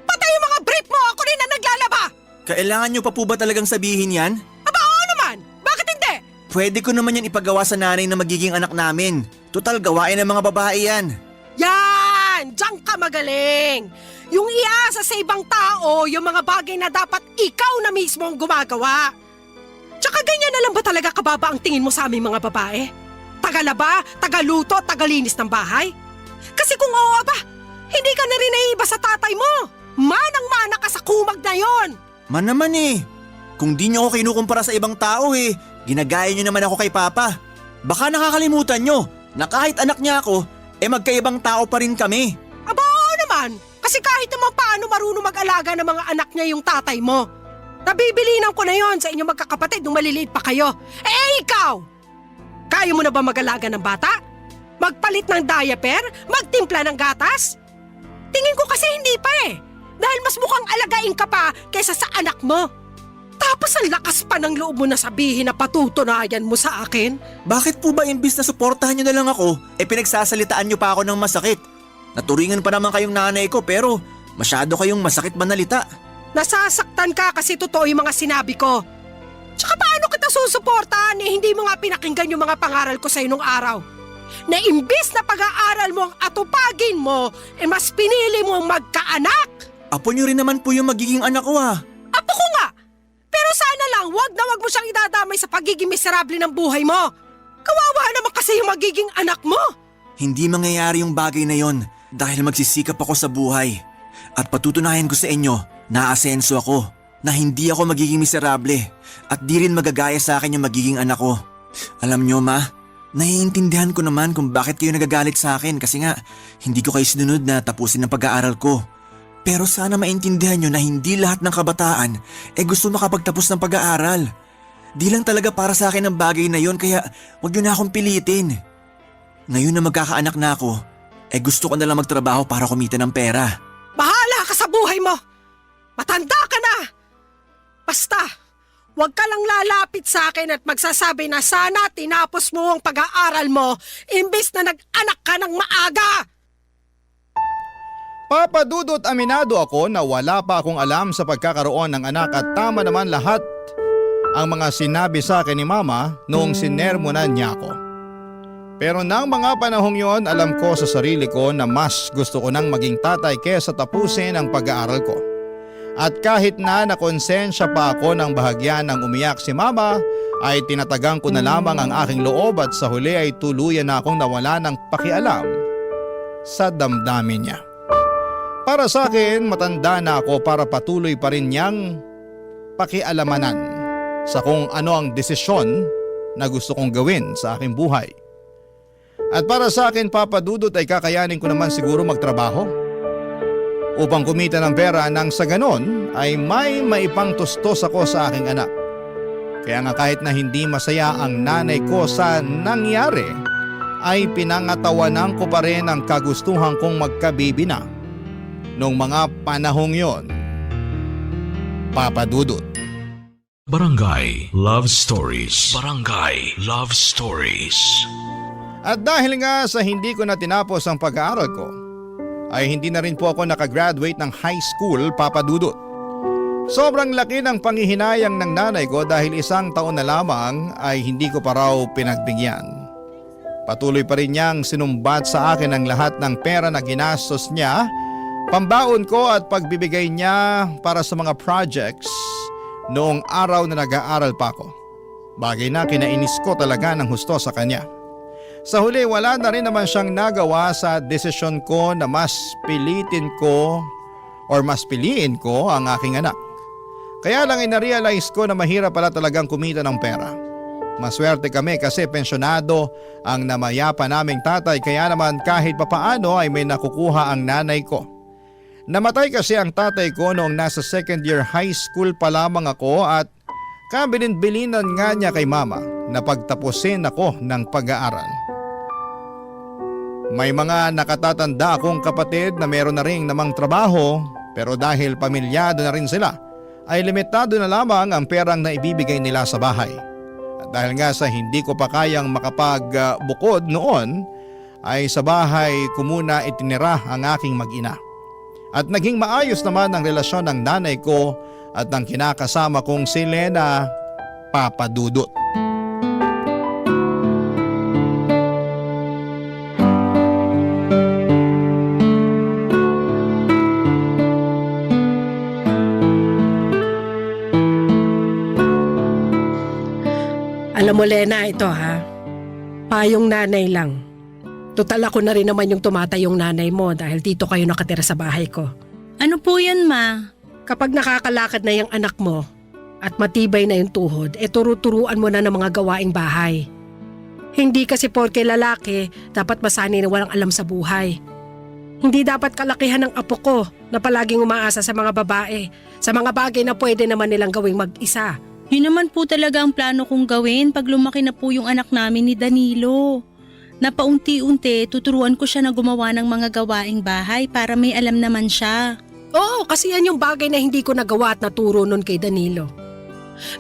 Pati yung mga brief mo ako rin na naglalaba. Kailangan nyo pa po ba talagang sabihin yan? Aba oo naman, bakit hindi? Pwede ko naman yan ipagawa sa nanay na magiging anak namin. Total gawain ng mga babae yan. Yan! Diyan ka magaling! Yung iasa sa ibang tao, yung mga bagay na dapat ikaw na mismo ang gumagawa. Tsaka ganyan na lang ba talaga kababa ang tingin mo sa aming mga babae? Tagalaba, tagaluto, tagalinis ng bahay? Kasi kung oo ba, hindi ka na rin naiiba sa tatay mo. Manang-mana ka sa kumag na yon. Man naman kung di nyo ako kinukumpara sa ibang tao ginagaya nyo naman ako kay Papa. Baka nakakalimutan nyo na kahit anak niya ako, magkaibang tao pa rin kami. Aba oo naman, kasi Kasi kahit naman paano marunong mag-alaga ng mga anak niya yung tatay mo. Nabibilinan ko na yon sa inyong magkakapatid nung maliliit pa kayo. Eh ikaw! Kaya mo na ba mag-alaga ng bata? Magpalit ng diaper? Magtimpla ng gatas? Tingin ko kasi hindi pa eh. Dahil mas mukhang alagain ka pa kaysa sa anak mo. Tapos ang lakas pa ng loob mo na sabihin na patutunayan mo sa akin. Bakit po ba imbis na suportahan nyo na lang ako, pinagsasalitaan nyo pa ako ng masakit? Naturingan pa naman kayong nanay ko pero masyado kayong masakit manalita. Nasasaktan ka kasi totoo yung mga sinabi ko. Tsaka paano kita susuportahan hindi mo nga pinakinggan yung mga pangaral ko sa'yo nung araw? Na imbis na pag-aaral mo ang atupagin mo, mas pinili mo magkaanak. Apo nyo rin naman po yung magiging anak ko Apo ko nga! Pero sana lang wag na wag mo siyang idadamay sa pagiging miserable ng buhay mo. Kawawa naman kasi yung magiging anak mo. Hindi mangyayari yung bagay na yon dahil magsisikap ako sa buhay. At patutunayan ko sa inyo na aasenso ako, na hindi ako magiging miserable at di rin magagaya sa akin yung magiging anak ko. Alam nyo ma, naiintindihan ko naman kung bakit kayo nagagalit sa akin kasi nga hindi ko kayo sinunod na tapusin ang pag-aaral ko. Pero sana maintindihan nyo na hindi lahat ng kabataan gusto makapagtapos ng pag-aaral. Di lang talaga para sa akin ang bagay na yon kaya wag nyo na akong pilitin. Ngayon na magkakaanak na ako, gusto ko na lang magtrabaho para kumita ng pera. Bahala ka sa buhay mo! Matanda ka na! Basta, wag ka lang lalapit sa akin at magsasabi na sana tinapos mo ang pag-aaral mo imbis na nag-anak ka ng maaga! Papa Dudut, aminado ako na wala pa akong alam sa pagkakaroon ng anak at tama naman lahat ang mga sinabi sa akin ni Mama noong sinermonan niya ako. Pero nang mga panahong yon, alam ko sa sarili ko na mas gusto ko nang maging tatay kesa tapusin ang pag-aaral ko. At kahit na nakonsensya pa ako ng bahagya ng umiyak si Mama, ay tinatagang ko na lamang ang aking loob at sa huli ay tuluyan na akong nawala ng pakialam sa damdamin niya. Para sa akin, matanda na ako para patuloy pa rin niyang pakialamanan sa kung ano ang desisyon na gusto kong gawin sa aking buhay. At para sa akin, Papa Dudut, ay kakayanin ko naman siguro magtrabaho upang kumita ng pera nang sa ganon ay may maipangtustos ako sa aking anak. Kaya nga kahit na hindi masaya ang nanay ko sa nangyari, ay pinangatawanan ko pa rin ang kagustuhan kong magkabibi na noong mga panahong yon, Papa Dudut. Barangay Love Stories. Barangay Love Stories. At dahil nga sa hindi ko na tinapos ang pag-aaral ko, ay hindi na rin po ako nakagraduate ng high school, Papa Dudut. Sobrang laki ng panghihinayang ng nanay ko dahil 1 taon na lamang ay hindi ko pa raw pinagbigyan. Patuloy pa rin niyang sinumbat sa akin ang lahat ng pera na ginastos niya, pambaon ko at pagbibigay niya para sa mga projects noong araw na nag-aaral pa ako. Bagay na kinainis ko talaga ng husto sa kanya. Sa huli, wala na rin naman siyang nagawa sa desisyon ko na mas piliin ko ang aking anak. Kaya lang inarealize ko na mahirap pala talagang kumita ng pera. Maswerte kami kasi pensyonado ang namayapa naming tatay, kaya naman kahit papaano ay may nakukuha ang nanay ko. Namatay kasi ang tatay ko noong nasa 2nd year high school pa lamang ako at kabilin-bilinan nga niya kay Mama na pagtapusin ako ng pag-aaral. May mga nakatatanda akong kapatid na meron na rin namang trabaho, pero dahil pamilyado na rin sila ay limitado na lamang ang perang na ibibigay nila sa bahay. At dahil nga sa hindi ko pa kayang makapagbukod noon ay sa bahay ko muna itinira ang aking mag-ina. At naging maayos naman ang relasyon ng nanay ko at ng kinakasama kong si Lena, Papa Dudut. Alam mo Lena, ito payong nanay lang. Total ako na rin naman yung tumatayong nanay mo dahil dito kayo nakatira sa bahay ko. Ano po yan, Ma? Kapag nakakalakad na yung anak mo at matibay na yung tuhod, turu-turuan mo na ng mga gawaing bahay. Hindi kasi porke lalaki, dapat masanay na walang alam sa buhay. Hindi dapat kalakihan ng apo ko na palaging umaasa sa mga babae, sa mga bagay na pwede naman nilang gawing mag-isa. Yun naman po talaga ang plano kong gawin pag lumaki na po yung anak namin ni Danilo. Na paunti-unti tuturuan ko siya na gumawa ng mga gawaing bahay para may alam naman siya. Oo, kasi yan yung bagay na hindi ko nagawa at naturo nun kay Danilo.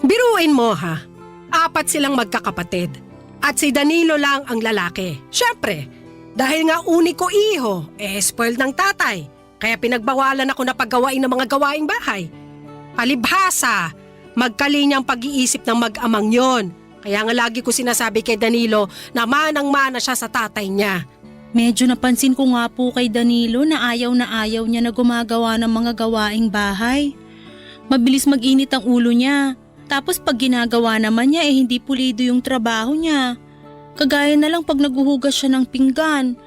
Biruin mo ha, 4 silang magkakapatid. At si Danilo lang ang lalaki. Siyempre, dahil nga uniko iho, spoiled ng tatay. Kaya pinagbawalan ako na paggawain ng mga gawaing bahay. Palibhasa, magkalinyang pag-iisip ng mag-amang yon. Kaya nga lagi ko sinasabi kay Danilo na manang-mana siya sa tatay niya. Medyo napansin ko nga po kay Danilo na ayaw niya na gumagawa ng mga gawaing bahay. Mabilis mag-init ang ulo niya. Tapos pag ginagawa naman niya hindi pulido yung trabaho niya. Kagaya na lang pag naguhugas siya ng pinggan.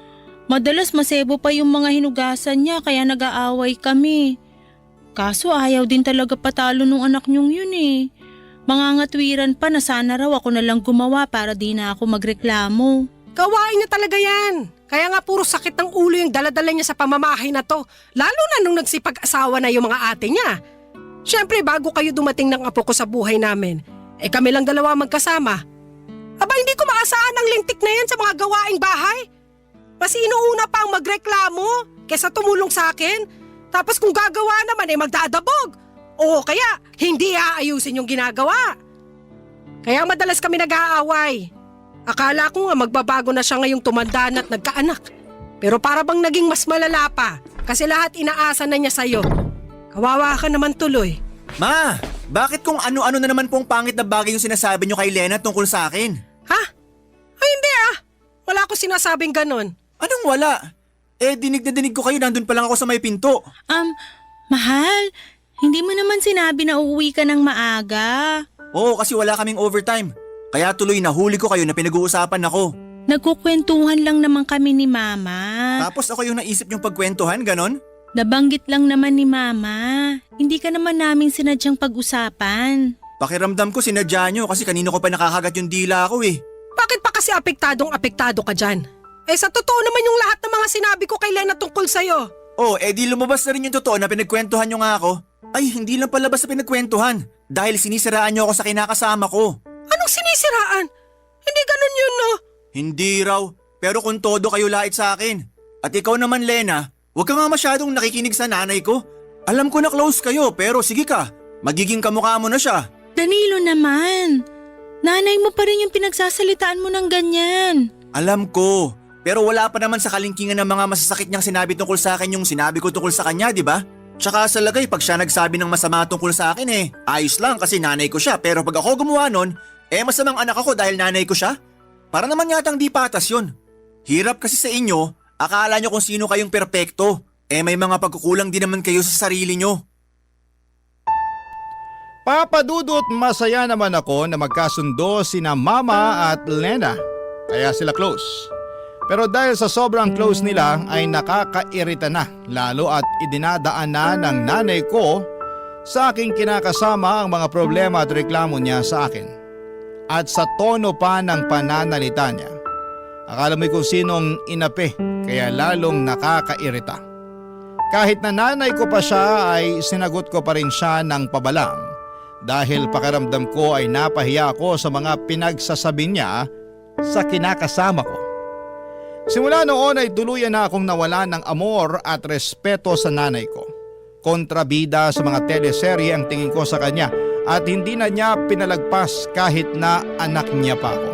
Madalas masebo pa yung mga hinugasan niya kaya nag-aaway kami. Kaso ayaw din talaga patalo nung anak niyong yun eh. Mangangatwiran pa na sana raw ako na lang gumawa para di na ako magreklamo. Gawain niya talaga yan. Kaya nga puro sakit ng ulo yung daladala niya sa pamamahay na to. Lalo na nung nagsipag-asawa na yung mga ate niya. Siyempre bago kayo dumating ng apo ko sa buhay namin, kami lang dalawa magkasama. Aba hindi ko maasahan ang lintik na yan sa mga gawaing bahay. Mas inuuna pa ang magreklamo kesa tumulong sa akin. Tapos kung gagawa naman magdadabog. O kaya hindi aayusin yung ginagawa. Kaya madalas kami nag-aaway. Akala ko nga magbabago na siya ngayong tumanda na at nagkaanak. Pero para bang naging mas malala pa kasi lahat inaasa na niya sa'yo. Kawawa ka naman tuloy. Ma, bakit kung ano-ano na naman pong pangit na bagay yung sinasabi niyo kay Lena tungkol sa akin? Ha? Ay hindi Wala ko sinasabing ganon. Anong wala? Dinig na dinig ko kayo, nandun pa lang ako sa may pinto. Mahal, hindi mo naman sinabi na uuwi ka ng maaga. Oo, kasi wala kaming overtime. Kaya tuloy nahuli ko kayo na pinag-uusapan ako. Nagkukwentuhan lang naman kami ni Mama. Tapos ako yung naisip niyong pagkwentuhan, ganon? Nabanggit lang naman ni Mama. Hindi ka naman namin sinadyang pag-usapan. Pakiramdam ko sinadya niyo kasi kanino ko pa nakakagat yung dila ko eh. Bakit pa kasi apektado ka dyan? Sa totoo naman yung lahat ng mga sinabi ko kay Lena tungkol sa'yo. Di lumabas na rin yung totoo na pinagkwentuhan niyo nga ako. Ay, hindi lang palabas na pinagkwentuhan. Dahil sinisiraan niyo ako sa kinakasama ko. Anong sinisiraan? Hindi ganun yun, no? Hindi raw, pero kung todo kayo lait sa akin. At ikaw naman, Lena, huwag ka nga masyadong nakikinig sa nanay ko. Alam ko na close kayo, pero sige ka, magiging kamukha mo na siya. Danilo naman, nanay mo pa rin yung pinagsasalitaan mo ng ganyan. Alam ko, pero wala pa naman sa kalingkingan ng mga masasakit niyang sinabi tungkol sa akin yung sinabi ko tungkol sa kanya, di ba? Tsaka sa lagay, pag siya nagsabi ng masama tungkol sa akin ayos lang kasi nanay ko siya. Pero pag ako gumawa nun, masamang anak ako dahil nanay ko siya? Para naman yatang di patas yun. Hirap kasi sa inyo, akala nyo kung sino kayong perpekto. May mga pagkukulang din naman kayo sa sarili nyo. Papadudot masaya naman ako na magkasundo sina Mama at Lena. Kaya sila close. Pero dahil sa sobrang close nila ay nakakairita na lalo at idinadaan na ng nanay ko sa aking kinakasama ang mga problema at reklamo niya sa akin. At sa tono pa ng pananalita niya. Akala mo kung sinong inapi kaya lalong nakakairita. Kahit na nanay ko pa siya ay sinagot ko pa rin siya ng pabalang dahil pakiramdam ko ay napahiya ako sa mga pinagsasabi niya sa kinakasama ko. Simula noon ay tuluyan na akong nawala ng amor at respeto sa nanay ko. Kontrabida sa mga teleserye ang tingin ko sa kanya at hindi na niya pinalagpas kahit na anak niya pa ako.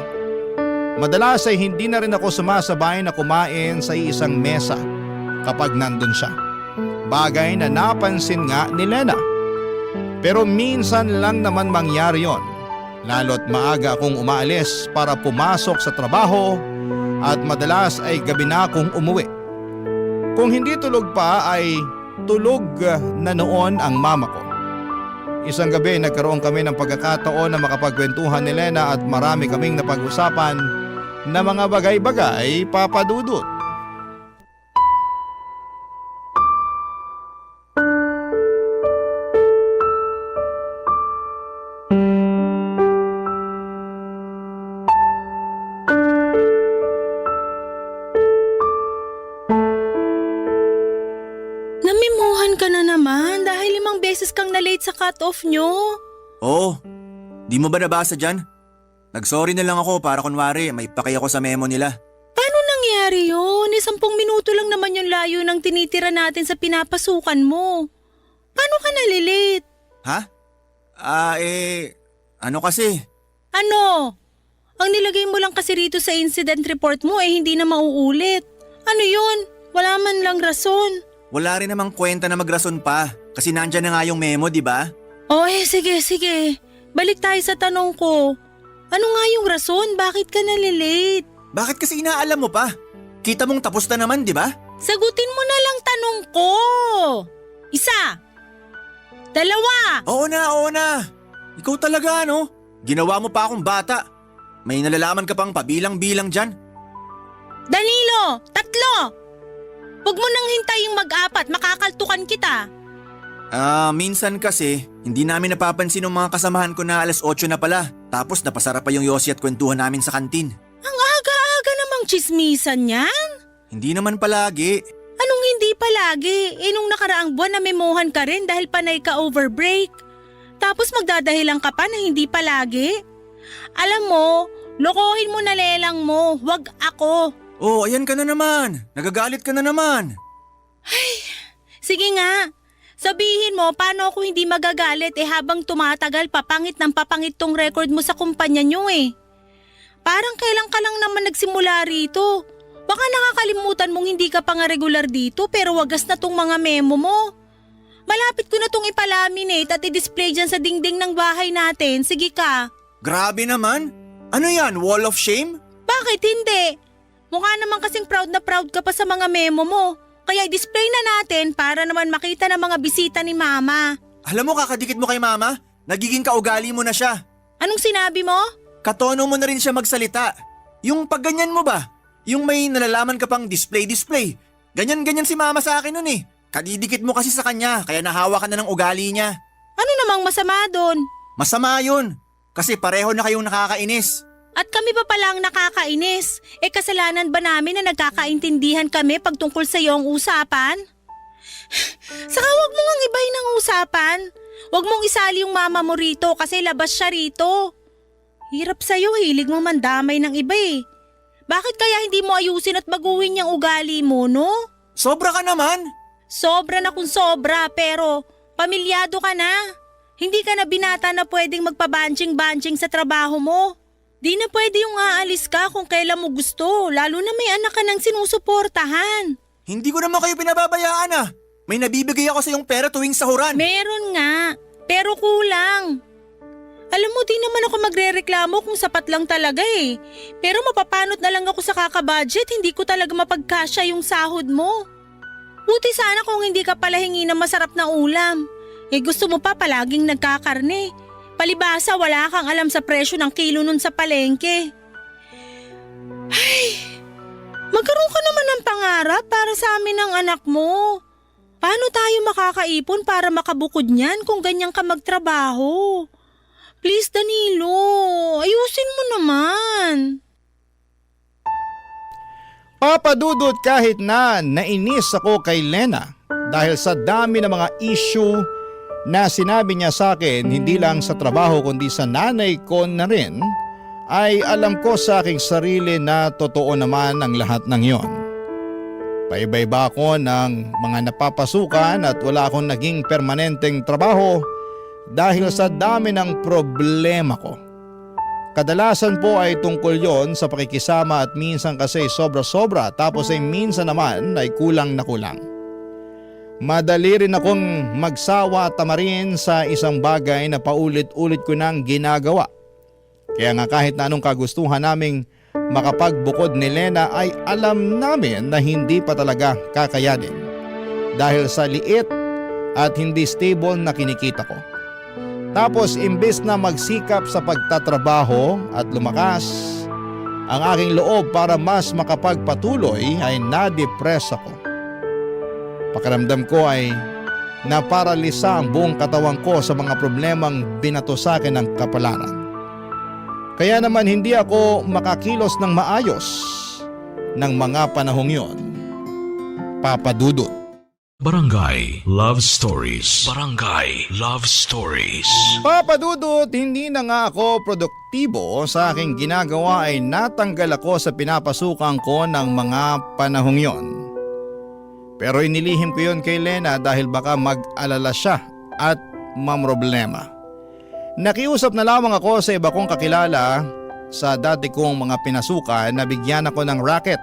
Madalas ay hindi na rin ako sumasabay na kumain sa isang mesa kapag nandun siya. Bagay na napansin nga ni Lena. Pero minsan lang naman mangyari yon. Lalo't maaga akong umaalis para pumasok sa trabaho at madalas ay gabi na akong umuwi. Kung hindi tulog pa ay tulog na noon ang mama ko. Isang gabi nagkaroon kami ng pagkakataon na makapagkwentuhan ni Lena at marami kaming napag-usapan na mga bagay-bagay, papadudot. beses kang na-late sa cut-off nyo. Oo, di mo ba nabasa dyan? Nag-sorry na lang ako para kunwari may pakay ako sa memo nila. Paano nangyari yun? 10 minuto lang naman yung layo ng tinitira natin sa pinapasukan mo. Paano ka nalilate? Ha? Ano kasi? Ano? Ang nilagay mo lang kasi rito sa incident report mo hindi na mauulit. Ano yun? Wala man lang rason. Wala rin namang kwenta na magrason pa kasi nandyan na nga yung memo, di ba? Sige. Balik tayo sa tanong ko. Ano nga yung rason? Bakit ka nalilate? Bakit kasi inaalam mo pa? Kita mong tapos na naman, di ba? Sagutin mo na lang tanong ko. 1, 2. Oo na. Ikaw talaga, no? Ginawa mo pa akong bata. May nalalaman ka pang pabilang-bilang dyan. Danilo, 3. Huwag mo nang hintaying mag-4, makakaltukan kita. Minsan kasi, hindi namin napapansin ng mga kasamahan ko na 8:00 na pala. Tapos napasarap pa yung yosi at kwentuhan namin sa kantin. Ang aga-aga namang chismisan yan. Hindi naman palagi. Anong hindi palagi? Nung nakaraang buwan namemohan ka rin dahil panay ka overbreak. Tapos magdadahilan ka pa na hindi palagi. Alam mo, lokohin mo na lelang mo, wag ako. Oh, ayan ka na naman. Nagagalit ka na naman. Sige nga, sabihin mo paano ako hindi magagalit habang tumatagal papangit ng papangit tong record mo sa kumpanya nyo Parang kailan ka lang naman nagsimula rito. Baka nakakalimutan mong hindi ka pa nga regular dito pero wagas na tong mga memo mo. Malapit ko na tong ipalaminate at i-display dyan sa dingding ng bahay natin. Sige ka. Grabe naman. Ano yan, wall of shame? Bakit hindi? Mukha naman kasing proud na proud ka pa sa mga memo mo. Kaya i-display na natin para naman makita ng mga bisita ni Mama. Alam mo, kakadikit mo kay Mama, nagiging kaugali mo na siya. Anong sinabi mo? Katono mo na rin siya magsalita. Yung pagganyan mo ba? Yung may nalalaman ka pang display. Ganyan-ganyan si Mama sa akin nun Kadidikit mo kasi sa kanya, kaya nahawa ka na ng ugali niya. Ano namang masama doon? Masama yun, kasi pareho na kayong nakakainis. At kami pa palang nakakainis. Kasalanan ba namin na nagkakaintindihan kami pag tungkol sa iyong usapan? Saka wag mo ngang ibahin ang usapan. Wag mong isali yung mama mo rito kasi labas siya rito. Hirap sa'yo, hilig mo mandamay ng iba Bakit kaya hindi mo ayusin at baguhin yung ugali mo, no? Sobra ka naman. Sobra na kung sobra, pero pamilyado ka na. Hindi ka na binata na pwedeng magpabanjing-banjing sa trabaho mo. Di na pwede yung aalis ka kung kailan mo gusto, lalo na may anak ka ng sinusuportahan. Hindi ko naman kayo pinababayaan May nabibigay ako sa iyong pera tuwing sahuran. Meron nga, pero kulang. Alam mo, di naman ako magrereklamo kung sapat lang talaga Pero mapapanot na lang ako sa kakabudget, hindi ko talaga mapagkasya yung sahod mo. Buti sana kung hindi ka pala hingi ng masarap na ulam. Gusto mo pa palaging nagkakarne. Palibasa wala kang alam sa presyo ng kilo nun sa palengke. Magkaroon ka naman ng pangarap para sa amin ng anak mo. Paano tayo makakaipon para makabukod niyan kung ganyan ka magtrabaho? Please Danilo, ayusin mo naman. Papadudot kahit na nainis ako kay Lena dahil sa dami ng mga issue na sinabi niya sa akin hindi lang sa trabaho kundi sa nanay ko na rin, ay alam ko sa aking sarili na totoo naman ang lahat ng yon. Paiba-iba ako ng mga napapasukan at wala akong naging permanenteng trabaho dahil sa dami ng problema ko. Kadalasan po ay tungkol yon sa pakikisama at minsan kasi sobra-sobra tapos ay minsan naman ay kulang na kulang. Madali rin akong magsawa at tamarin sa isang bagay na paulit-ulit ko nang ginagawa. Kaya nga kahit na anong kagustuhan naming makapagbukod ni Lena ay alam namin na hindi pa talaga kakayanin dahil sa liit at hindi stable na kinikita ko. Tapos imbes na magsikap sa pagtatrabaho at lumakas ang aking loob para mas makapagpatuloy ay na-depress ako. Pakiramdam ko ay naparalisa ang buong katawan ko sa mga problemang binato sa akin ng kapalaran. Kaya naman hindi ako makakilos ng maayos ng mga panahong yon. Papadudot. Barangay Love Stories. Barangay Love Stories. Papa Dudut, hindi na nga ako produktibo sa aking ginagawa ay natanggal ako sa pinapasukan ko ng mga panahong yon. Pero inilihim ko yon kay Lena dahil baka mag-alala siya at mamroblema. Nakiusap na lamang ako sa iba kong kakilala sa dati kong mga pinasukan na bigyan ako ng racket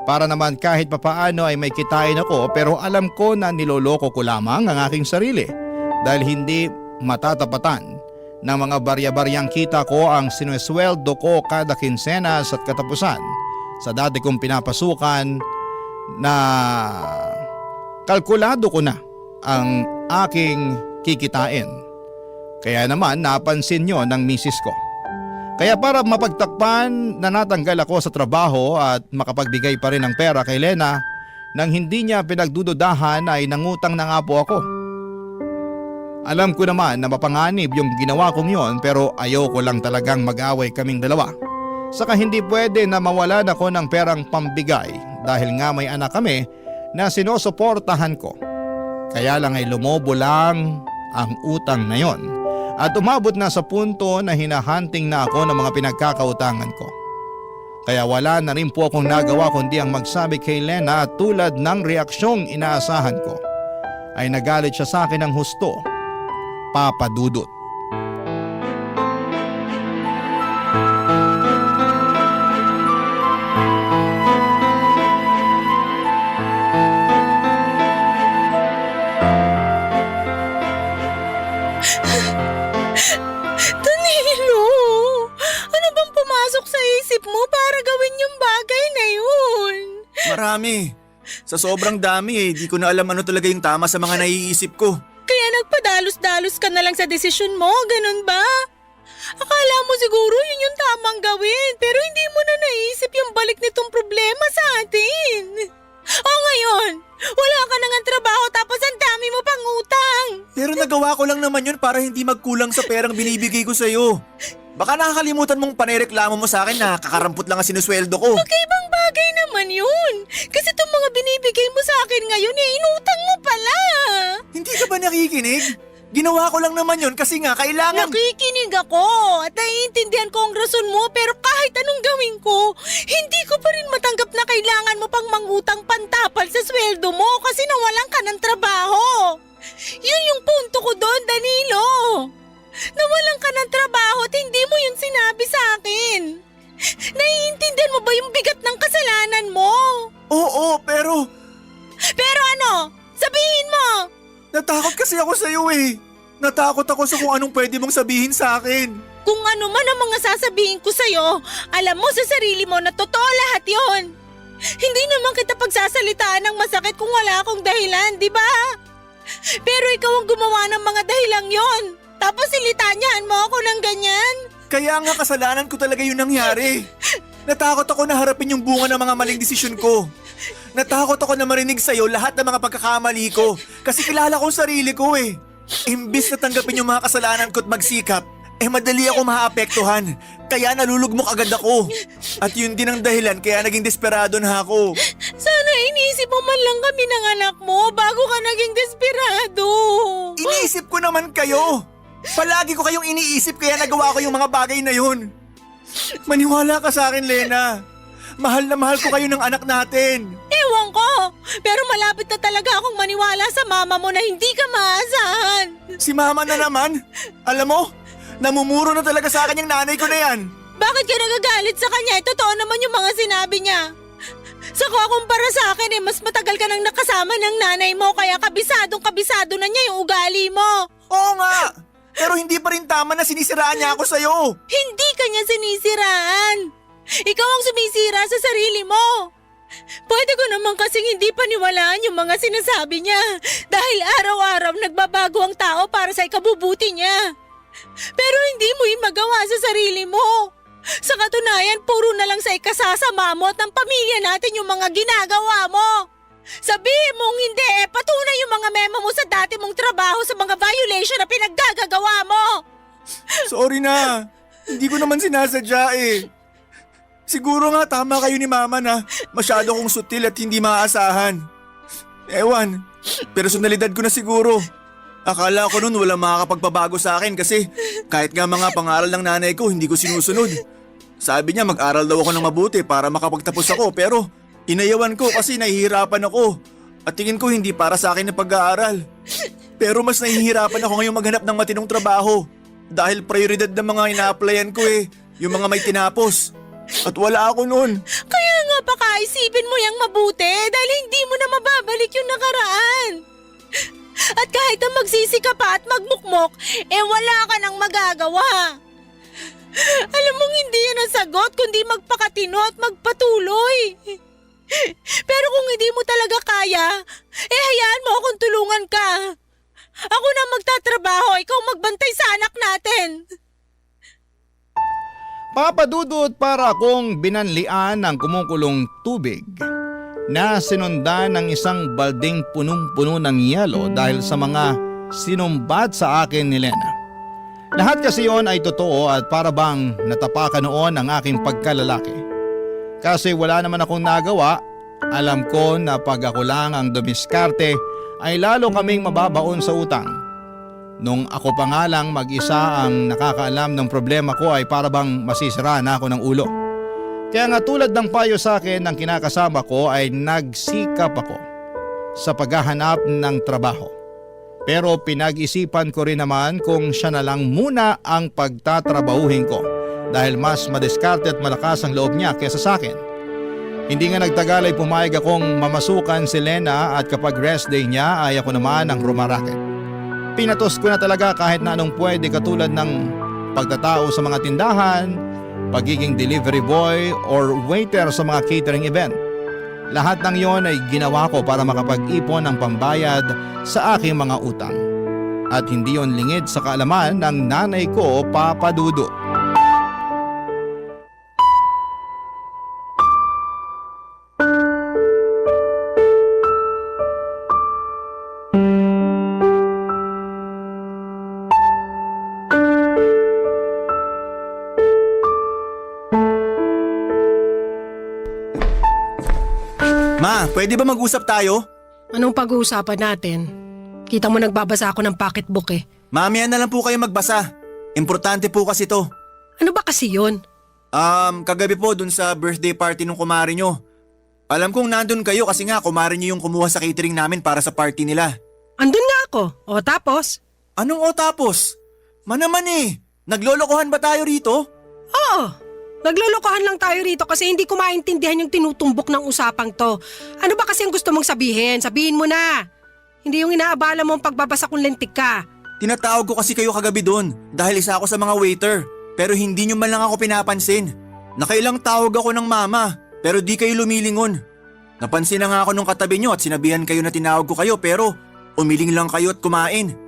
para naman kahit papaano ay may kitain ako, pero alam ko na niloloko ko lamang ang aking sarili dahil hindi matatapatan ng mga barya-baryang kita ko ang sinesweldo ko kada kinsenas at katapusan sa dati kong pinapasukan na kalkulado ko na ang aking kikitain. Kaya naman napansin nyo ng misis ko. Kaya para mapagtakpan na natanggal ako sa trabaho at makapagbigay pa rin ng pera kay Lena nang hindi niya pinagdududahan ay nangutang na nga po ako. Alam ko naman na mapanganib yung ginawa kong yon pero ayoko lang talagang mag-away kaming dalawa. Saka hindi pwede na mawalan ako ng perang pambigay dahil nga may anak kami na sinusuportahan ko. Kaya lang ay lumobo lang ang utang na yon. At umabot na sa punto na hinahunting na ako ng mga pinagkakautangan ko. Kaya wala na rin po akong nagawa kundi ang magsabi kay Lena at tulad ng reaksyong inaasahan ko ay nagalit siya sa akin ng husto, Papa Dudut. Danilo, ano bang pumasok sa isip mo para gawin yung bagay na yun? Marami. Sa sobrang dami di ko na alam ano talaga yung tama sa mga naiisip ko. Kaya nagpadalos-dalos ka na lang sa desisyon mo, ganun ba? Akala mo siguro yun yung tamang gawin, pero hindi mo na naisip yung balik nitong problema sa atin. O ngayon, wala ka na nga trabaho tapos ang dami mo pang utang. Pero nagawa ko lang naman yun para hindi magkulang sa perang binibigay ko sa'yo. Baka nakakalimutan mong panereklamo mo sa akin na kakarampot lang ang sinusweldo ko. Magkaibang bagay naman yun. Kasi itong mga binibigay mo sa akin ngayon inutang mo pala. Hindi ka ba nakikinig? Ginawa ko lang naman yun kasi nga kailangan... Nakikinig ako at naiintindihan ko ang rason mo pero kahit anong gawin ko, hindi ko pa rin matanggap na kailangan mo pang mangutang pantapal sa sweldo mo kasi nawalan ka ng trabaho. Yun yung punto ko doon, Danilo. Nawalan ka ng trabaho at hindi mo yun sinabi sa akin. Naiintindihan mo ba yung bigat ng kasalanan mo? Oo, pero... Pero ano? Sabihin mo! Natakot kasi ako sa'yo eh. Natakot ako sa kung anong pwede mong sabihin sa akin. Kung ano man ang mga sasabihin ko sa'yo, alam mo sa sarili mo na totoo lahat yon. Hindi naman kita pagsasalitaan ng masakit kung wala akong dahilan, di ba? Pero ikaw ang gumawa ng mga dahilang yon. Tapos silitanyahan mo ako ng ganyan. Kaya nga kasalanan ko talaga yung nangyari. Natakot ako na harapin yung bunga ng mga maling desisyon ko. Natakot ako na marinig sa'yo lahat ng mga pagkakamali ko kasi kilala ko ang sarili ko eh. Imbis na tanggapin yung mga kasalanan ko at magsikap, madali ako maapektuhan. Kaya nalulugmok agad ako. At yun din ang dahilan kaya naging desperado na ako. Sana iniisip mo man lang kami ng anak mo bago ka naging desperado. Iniisip ko naman kayo. Palagi ko kayong iniisip kaya nagawa ko yung mga bagay na yun. Maniwala ka sa akin, Lena. Mahal na mahal ko kayo ng anak natin. Ewan ko, pero malapit na talaga akong maniwala sa mama mo na hindi ka maasahan. Si mama na naman. Alam mo, namumuro na talaga sa akin yung nanay ko na yan. Bakit ka nagagalit sa kanya? Totoo naman yung mga sinabi niya. Saka kumpara sa akin mas matagal ka nang nakasama ng nanay mo kaya kabisado na niya yung ugali mo. Oo nga, pero hindi pa rin tama na sinisiraan niya ako sa'yo. Hindi ka niya sinisiraan. Ikaw ang sumisira sa sarili mo. Pwede ko naman kasing hindi paniwalaan yung mga sinasabi niya dahil araw-araw nagbabago ang tao para sa ikabubuti niya. Pero hindi mo yung magawa sa sarili mo. Sa katunayan, puro na lang sa ikasasama mo at ng pamilya natin yung mga ginagawa mo. Sabihin mong hindi, patunay yung mga memo mo sa dati mong trabaho sa mga violation na pinaggagawa mo. Sorry na, hindi ko naman sinasadya eh. Siguro nga tama kayo ni Mama na masyado kong sutil at hindi maaasahan. Ewan, Personalidad ko na siguro. Akala ko noon walang makakapagpabago sa akin kasi kahit nga mga pangaral ng nanay ko hindi ko sinusunod. Sabi niya mag-aral daw ako ng mabuti para makapagtapos ako pero inayawan ko kasi nahihirapan ako. At tingin ko hindi para sa akin ang pag-aaral. Pero mas nahihirapan ako ngayong maghanap ng matinong trabaho. Dahil prioridad ng mga ina-applyan ko yung mga may tinapos. At wala ako noon. Kaya nga pakaisipin mo yung mabuti dahil hindi mo na mababalik yung nakaraan. At kahit na magsisi ka pa at magmukmok, wala ka nang magagawa. Alam mong hindi yan ang sagot kundi magpakatino at magpatuloy. Pero kung hindi mo talaga kaya, hayaan mo akong tulungan ka. Ako na magtatrabaho, ikaw magbantay sa anak natin. Papadudot para akong binanlian ng kumukulong tubig na sinundan ng isang balding punong-puno ng yelo dahil sa mga sinumbat sa akin ni Lena. Lahat kasi yon ay totoo at para bang natapakan noon ang aking pagkalalaki. Kasi wala naman akong nagawa, alam ko na pag ako lang ang dumiskarte ay lalo kaming mababaon sa utang. Nung ako pa nga lang mag-isa ang nakakaalam ng problema ko ay para bang masisira na ako ng ulo. Kaya nga tulad ng payo sa akin ng kinakasama ko ay nagsikap ako sa paghahanap ng trabaho. Pero pinag-isipan ko rin naman kung siya na lang muna ang pagtatrabahuhin ko dahil mas madiskarte at malakas ang loob niya kaysa sa akin. Hindi nga nagtagal ay pumayag akong mamasukan si Lena at kapag rest day niya ay ako naman ang rumaraket. Pinatos ko na talaga kahit na anong pwede katulad ng pagtatao sa mga tindahan, pagiging delivery boy or waiter sa mga catering event. Lahat ng yon ay ginawa ko para makapag-ipon ng pambayad sa aking mga utang. At hindi yon lingid sa kaalaman ng nanay ko, Papa Dudu. Ma, pwede ba mag-usap tayo? Anong pag-uusapan natin? Kita mo nagbabasa ako ng pocketbook eh. Mamaya na lang po kayo magbasa. Importante po kasi to. Ano ba kasi yun? Kagabi po dun sa birthday party ng kumare nyo. Alam kong nandun kayo kasi nga kumare nyo yung kumuha sa catering namin para sa party nila. Andun nga ako. O tapos? Anong o tapos? Manaman naglolokohan ba tayo rito? Oo. Naglolokohan lang tayo rito kasi hindi ko maintindihan yung tinutumbok ng usapang to. Ano ba kasi ang gusto mong sabihin? Sabihin mo na. Hindi yung inaabala mo ang pagbabasa kung lentik ka. Tinatawag ko kasi kayo kagabi doon dahil isa ako sa mga waiter. Pero hindi nyo man lang ako pinapansin. Nakailang tawag ako ng mama pero di kayo lumilingon. Napansin na nga ako nung katabi nyo at sinabihan kayo na tinawag ko kayo pero umiling lang kayo at kumain.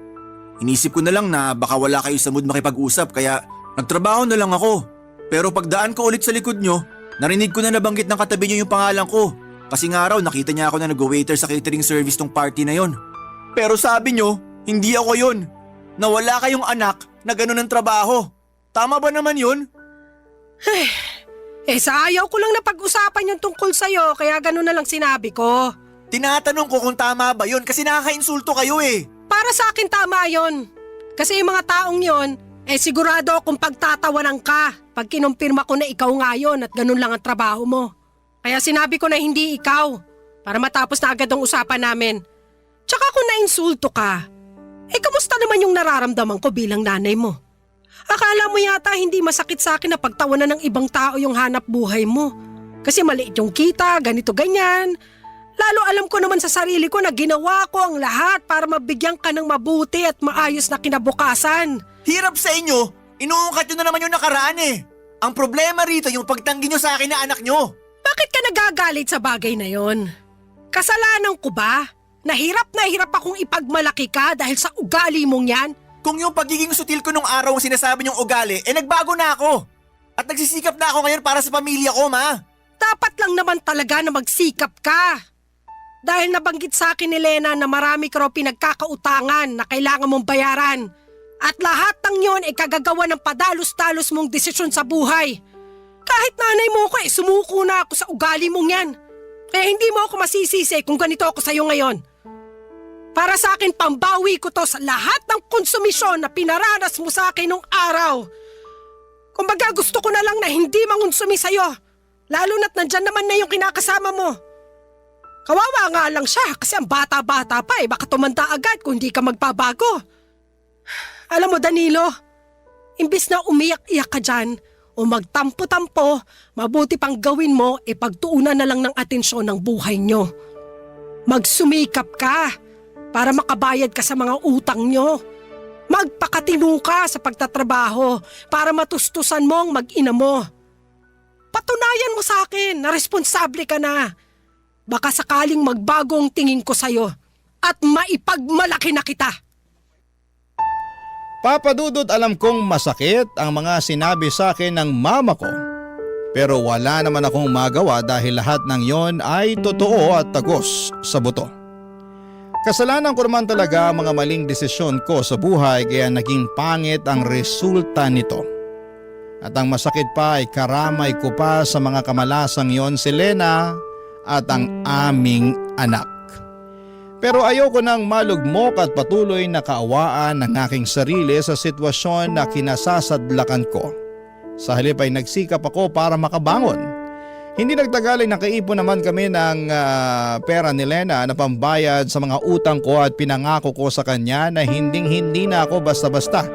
Inisip ko na lang na baka wala kayo sa mood makipag-usap kaya nagtrabaho na lang ako. Pero pagdaan ko ulit sa likod nyo, narinig ko na nabanggit ng katabi nyo yung pangalan ko. Kasi nga raw nakita niya ako na nag-waiter sa catering service tong party na yon. Pero sabi nyo, hindi ako yon. Na wala kayong anak na ganun ang trabaho. Tama ba naman yun? Sa ayaw ko lang na pag-usapan yung tungkol sa'yo kaya ganun na lang sinabi ko. Tinatanong ko kung tama ba yun kasi nakaka-insulto kayo Para sa akin tama yon. Kasi yung mga taong yon, sigurado akong pagtatawanan ka pag kinumpirma ko na ikaw nga yun at ganun lang ang trabaho mo. Kaya sinabi ko na hindi ikaw para matapos na agad ang usapan namin. Tsaka kung nainsulto ka, kamusta naman yung nararamdaman ko bilang nanay mo? Akala mo yata hindi masakit sa akin na pagtawanan ng ibang tao yung hanap buhay mo. Kasi maliit yung kita, ganito ganyan. Lalo alam ko naman sa sarili ko na ginawa ko ang lahat para mabigyan ka ng mabuti at maayos na kinabukasan. Hirap sa inyo, inuungkat nyo na naman yung nakaraan Ang problema rito yung pagtanggi nyo sa akin na anak nyo. Bakit ka nagagalit sa bagay na yon? Kasalanan ko ba? Na hirap akong ipagmalaki ka dahil sa ugali mong yan? Kung yung pagiging sutil ko nung araw ang sinasabi nyong ugali, nagbago na ako. At nagsisikap na ako ngayon para sa pamilya ko, ma. Dapat lang naman talaga na magsikap ka. Dahil nabanggit sa akin ni Lena na marami ka raw pinagkakautangan na kailangan mong bayaran. At lahat ng yon ay kagagawa ng padalos-dalos mong desisyon sa buhay. Kahit nanay mo ko sumuko na ako sa ugali mong yan. Kaya hindi mo ako masisisi kung ganito ako sa'yo ngayon. Para sa akin, pambawi ko to sa lahat ng konsumisyon na pinaranas mo sa akin nung araw. Kumbaga gusto ko na lang na hindi mangonsumi sa'yo. Lalo na't nandyan naman na yung kinakasama mo. Kawawa nga lang siya kasi ang bata-bata pa baka tumanda agad kung hindi ka magbabago. Alam mo Danilo, imbis na umiyak-iyak ka dyan o magtampo-tampo, mabuti pang gawin mo pagtuunan na lang ng atensyon ng buhay nyo. Magsumikap ka para makabayad ka sa mga utang nyo. Magpakatino ka sa pagtatrabaho para matustusan mo ang mag-ina mo. Patunayan mo sa akin na responsable ka na. Baka sakaling magbago ang tingin ko sa'yo at maipagmalaki na kita. Papa Dudut, alam kong masakit ang mga sinabi sa akin ng mama ko. Pero wala naman akong magawa dahil lahat ng yon ay totoo at tagos sa buto. Kasalanan ko naman talaga ang mga maling desisyon ko sa buhay kaya naging pangit ang resulta nito. At ang masakit pa ay karamay ko pa sa mga kamalasang yon si Lena at ang aming anak. Pero ayoko nang malugmok at patuloy na kaawaan ng aking sarili sa sitwasyon na kinasasadlakan ko. Sa halip ay nagsikap ako para makabangon. Hindi nagtagal ay nakaipon naman kami ng pera ni Lena na pambayad sa mga utang ko at pinangako ko sa kanya na hindi na ako basta-basta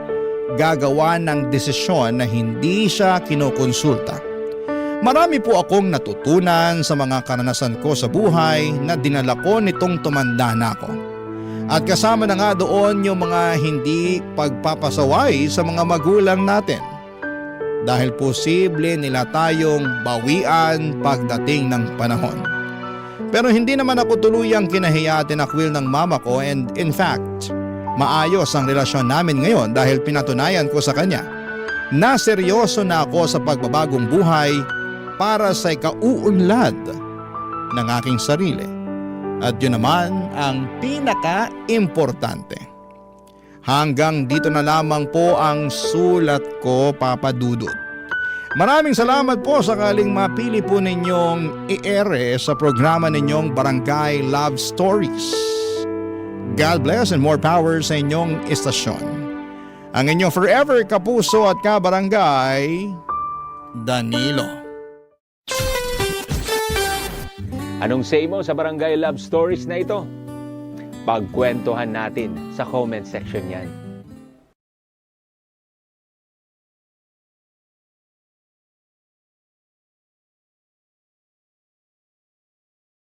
gagawa ng desisyon na hindi siya kinukonsulta. Marami po akong natutunan sa mga karanasan ko sa buhay na dinala ko nitong tumanda na ako. At kasama na nga doon yung mga hindi pagpapasaway sa mga magulang natin. Dahil posible nila tayong bawian pagdating ng panahon. Pero hindi naman ako tuluyang kinahiya at tinakwil ng mama ko and in fact, maayos ang relasyon namin ngayon dahil pinatunayan ko sa kanya na seryoso na ako sa pagbabagong buhay para sa ikauunlad ng aking sarili. At yun naman ang pinaka-importante. Hanggang dito na lamang po ang sulat ko, Papa Dudut. Maraming salamat po sakaling mapili po ninyong i-ere sa programa ninyong Barangay Love Stories. God bless and more power sa inyong istasyon. Ang inyong forever kapuso at kabarangay, Danilo. Anong say mo sa Barangay Love Stories na ito? Pagkwentuhan natin sa comment section yan.